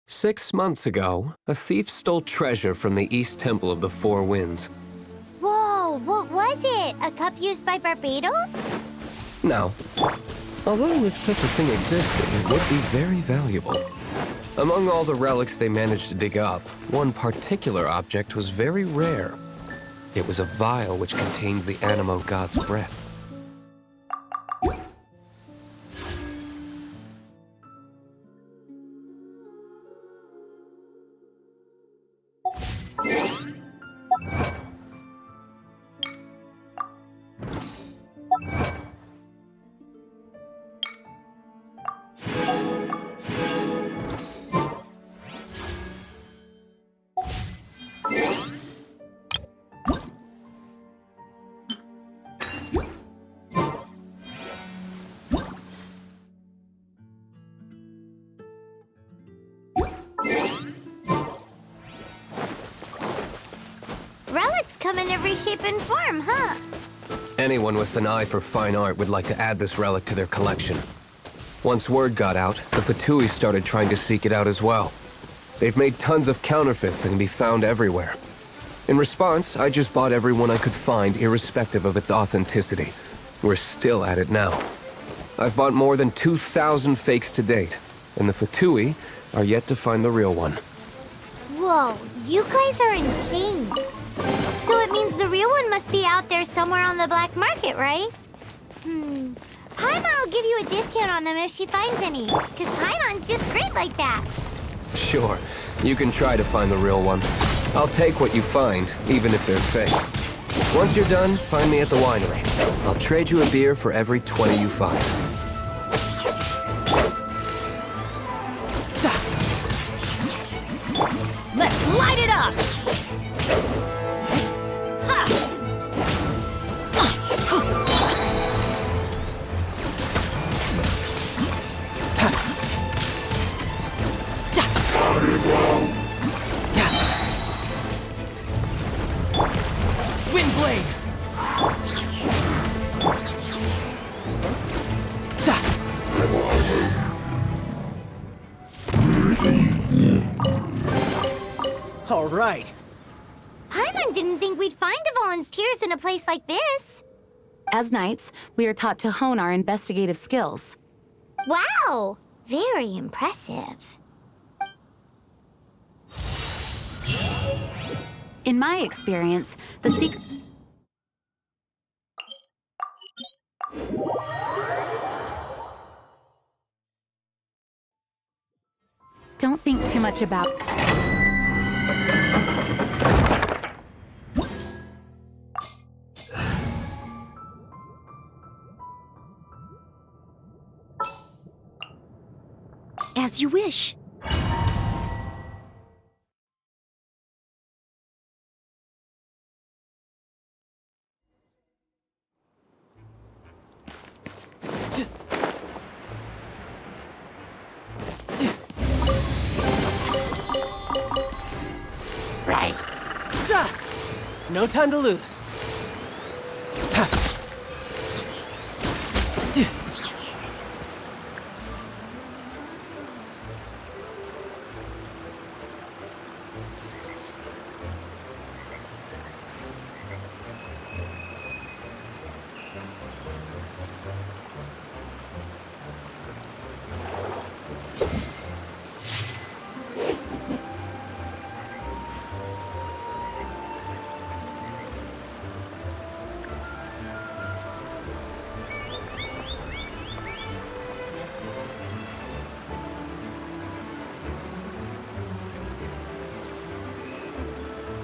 6 months ago, a thief stole treasure from the East Temple of the Four Winds. Whoa, what was it? A cup used by Barbados? Now, although if such a thing existed, it would be very valuable. Among all the relics they managed to dig up, one particular object was very rare. It was a vial which contained the Animo god's breath. Relics come in every shape and form, huh? Anyone with an eye for fine art would like to add this relic to their collection. Once word got out, the Fatui started trying to seek it out as well. They've made tons of counterfeits that can be found everywhere. In response, I just bought every one I could find, irrespective of its authenticity. We're still at it now. I've bought more than 2,000 fakes to date, and the Fatui are yet to find the real one. Whoa, you guys are insane. So it means the real one must be out there somewhere on the black market, right? Paimon will give you a discount on them if she finds any, because Paimon's just great like that. Sure, you can try to find the real one. I'll take what you find, even if they're fake. Once you're done, find me at the winery. I'll trade you a beer for every 20 you find. Let's light it up! Windblade! All right. Paimon didn't think we'd find the volunteers in a place like this. As knights, we are taught to hone our investigative skills. Wow, very impressive. In my experience, the secret... Don't think too much about... As you wish. Right. No time to lose.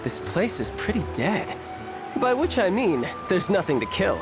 This place is pretty dead. By which I mean, there's nothing to kill.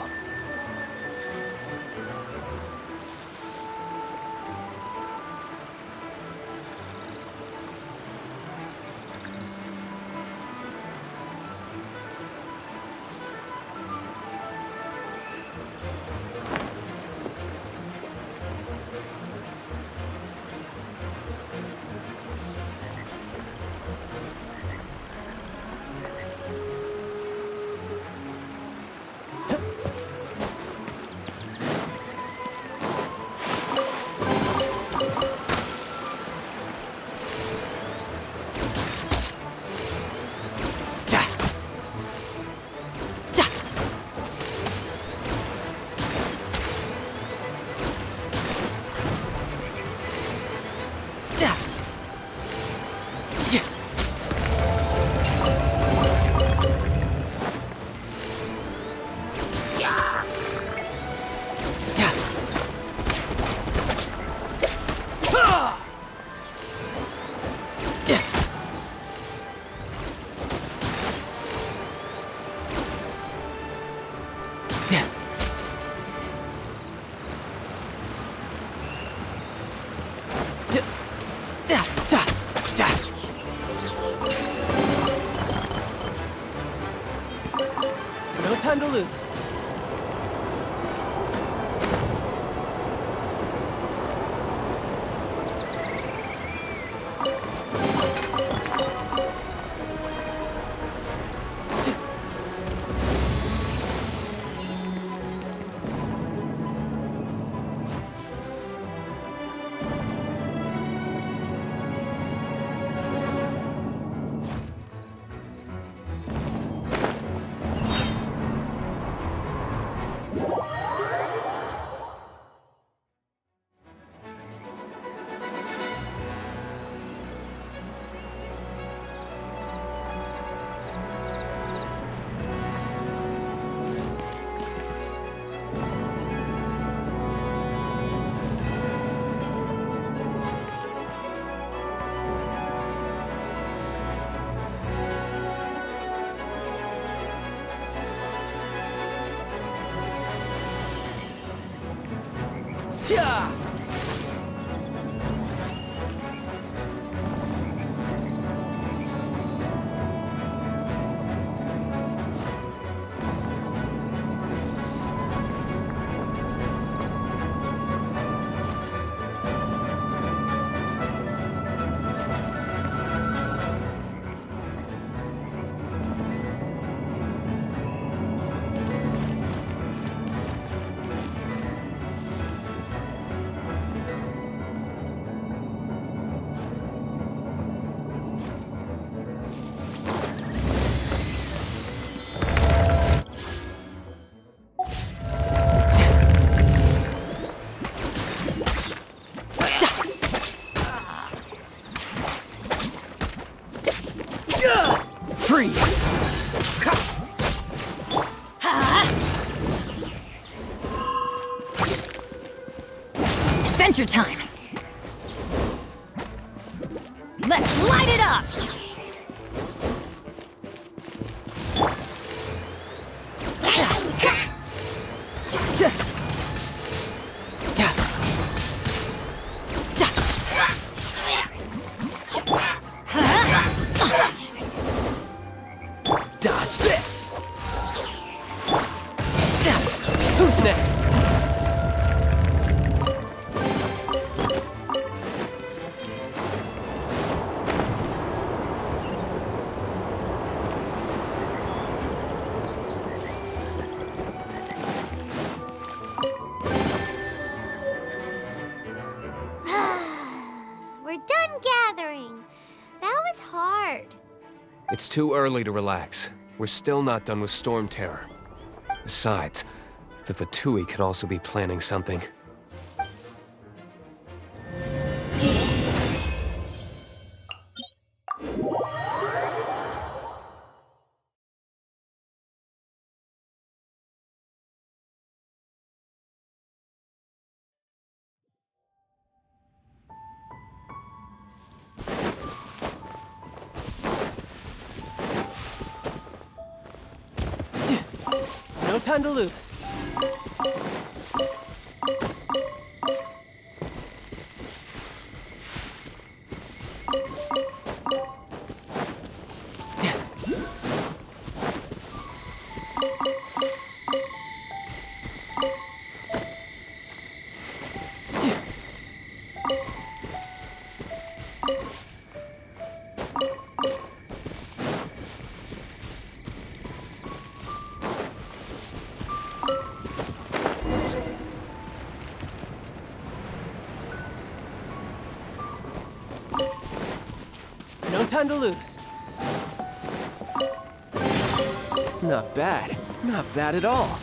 No time to lose. Yeah! Freeze! Adventure time! Let's light it up! Dodge this! Who's next? We're done gathering. That was hard. It's too early to relax. We're still not done with Storm Terror. Besides, the Fatui could also be planning something. No time to lose. No time to lose. Not bad. Not bad at all.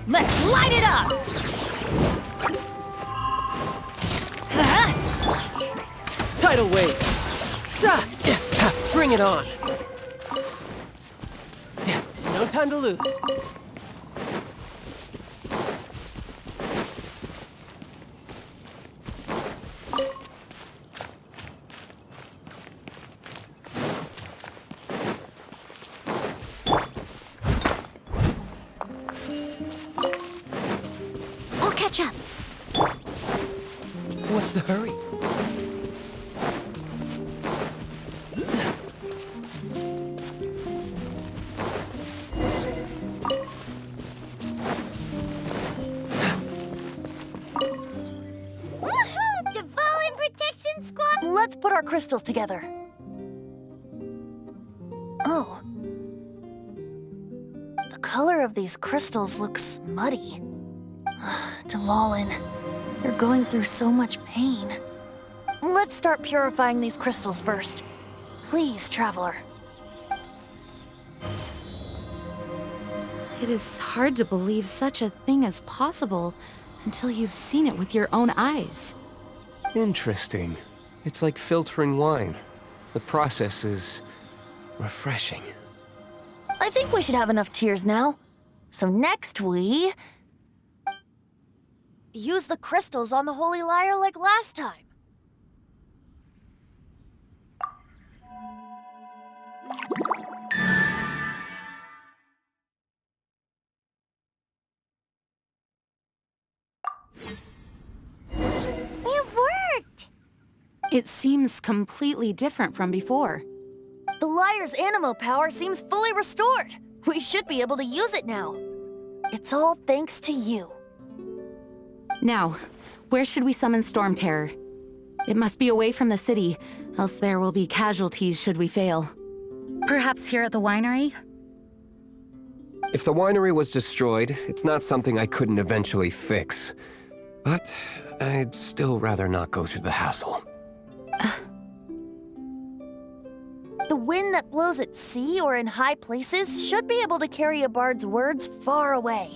Let's light it up! Tidal wave! Bring it on! No time to lose. I'll catch up. What's the hurry? Woohoo! Devouring Protection Squad! Let's put our crystals together. Oh. The color of these crystals looks muddy. Devalin, you're going through so much pain. Let's start purifying these crystals first. Please, Traveler. It is hard to believe such a thing is possible until you've seen it with your own eyes. Interesting. It's like filtering wine. The process is refreshing. I think we should have enough tears now. So next we... use the crystals on the Holy Lyre like last time. It worked! It seems completely different from before. The Lyre's animo power seems fully restored. We should be able to use it now. It's all thanks to you. Now, where should we summon Storm Terror? It must be away from the city, else there will be casualties should we fail. Perhaps here at the winery? If the winery was destroyed, it's not something I couldn't eventually fix. But I'd still rather not go through the hassle. The wind that blows at sea or in high places should be able to carry a bard's words far away.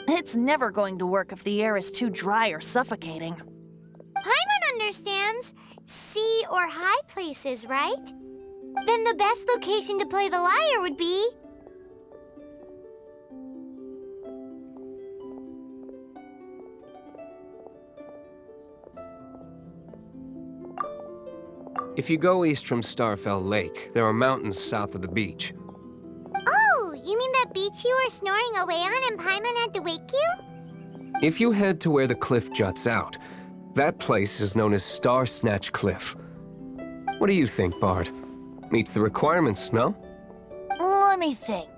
It's never going to work if the air is too dry or suffocating. Paimon understands. Sea or high places, right? Then the best location to play the lyre would be... If you go east from Starfell Lake, there are mountains south of the beach. Oh, you mean that beach you were snoring away on and Paimon had to wake you? If you head to where the cliff juts out, that place is known as Star Snatch Cliff. What do you think, Bard? Meets the requirements, no? Let me think.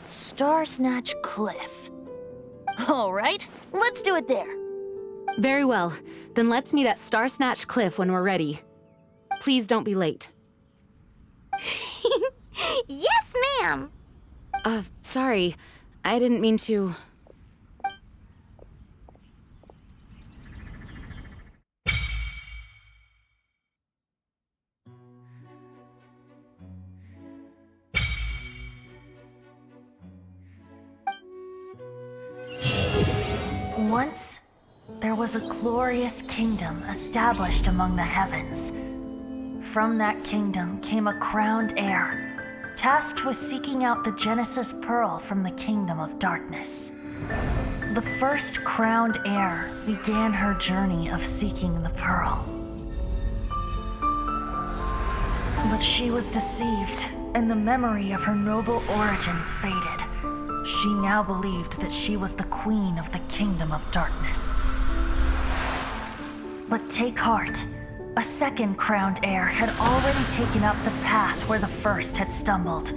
Star Snatch Cliff. All right, let's do it there. Very well. Then let's meet at Star Snatch Cliff when we're ready. Please don't be late. Yes, ma'am! Sorry. I didn't mean to... Once, there was a glorious kingdom established among the heavens. From that kingdom came a crowned heir, tasked with seeking out the Genesis Pearl from the kingdom of darkness. The first crowned heir began her journey of seeking the pearl. But she was deceived, and the memory of her noble origins faded. She now believed that she was the queen of the kingdom of darkness. But take heart. A second crowned heir had already taken up the path where the first had stumbled.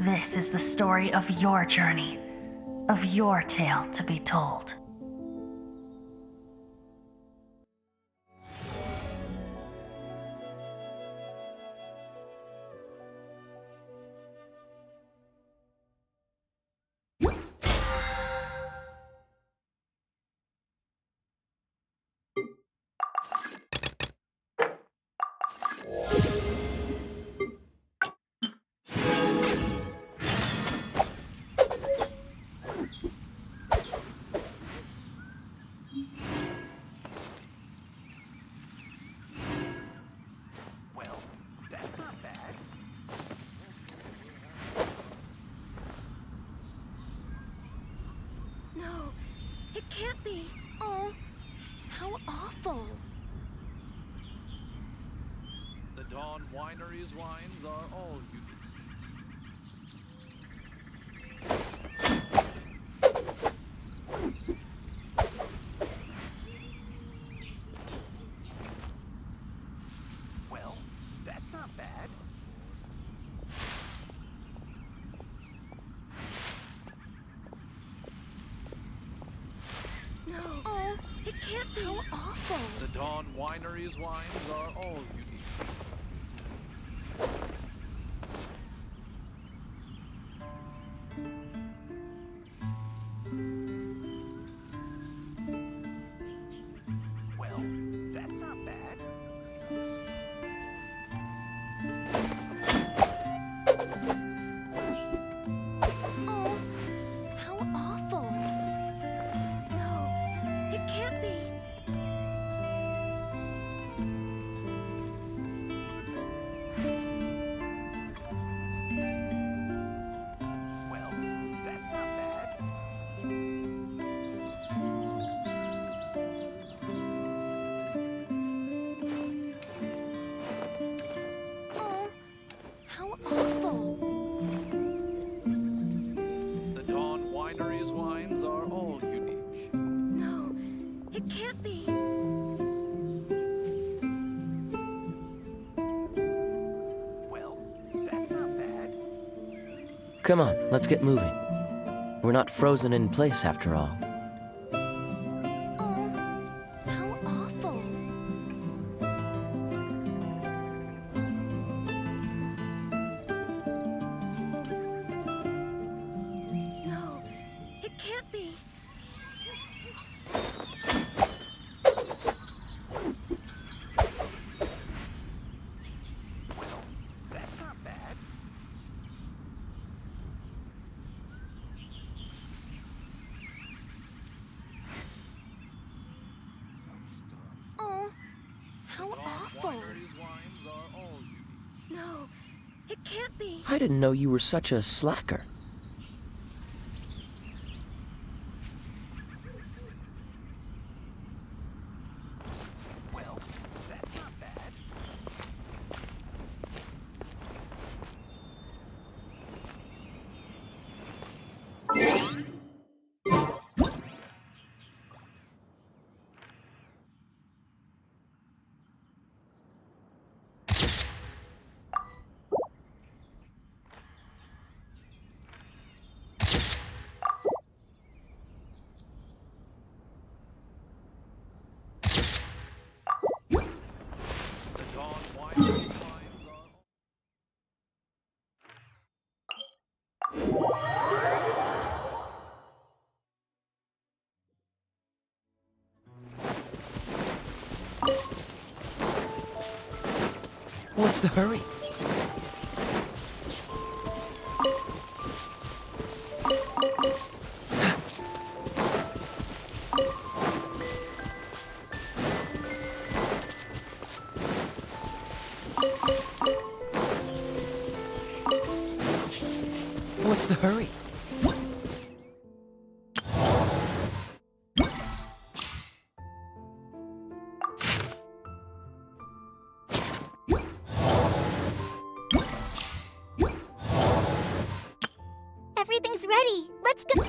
This is the story of your journey, of your tale to be told. Dawn Winery's wines are all unique. Well, that's not bad. No. Oh, it can't be. How awful. The Dawn Winery's wines are all unique. Well, that's not bad. Oh, how awful. No, it can't be. Well, that's not bad. Oh, how awful. The Dawn Winery's wines are all unique. No, it can't be. Well, that's not bad. Come on, let's get moving. We're not frozen in place after all. Oh, how awful. No, it can't be. Well, that's not bad. Oh, how awful. Winery's wines are all unique. No, it can't be. I didn't know you were such a slacker. Well, that's not bad. The Dawn Winery's wines are all... What's the hurry? What's the hurry? Everything's ready. Let's go.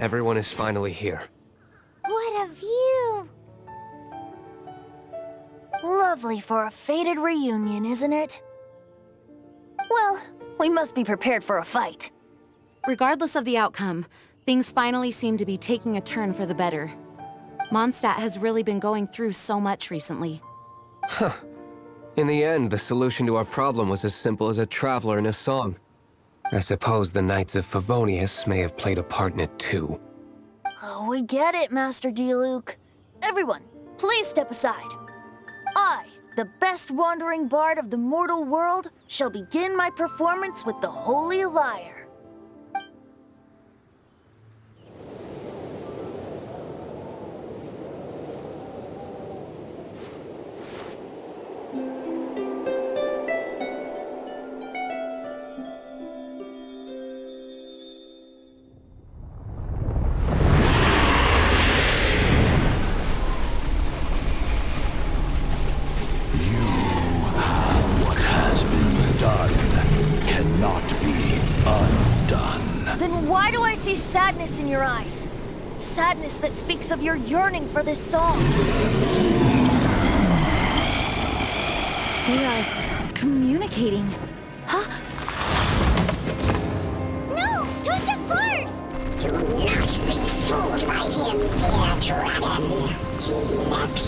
Everyone is finally here. What a view! Lovely for a fated reunion, isn't it? Well, we must be prepared for a fight. Regardless of the outcome, things finally seem to be taking a turn for the better. Mondstadt has really been going through so much recently. Huh. In the end, the solution to our problem was as simple as a traveler in a song. I suppose the Knights of Favonius may have played a part in it too. Oh, we get it, Master Diluc. Everyone, please step aside. I, the best wandering bard of the mortal world, shall begin my performance with the Holy Lyre. Then why do I see sadness in your eyes? Sadness that speaks of your yearning for this song. They are communicating. Huh? No! Don't get bored! Do not be fooled by him, dear dragon. He left you to rot alone.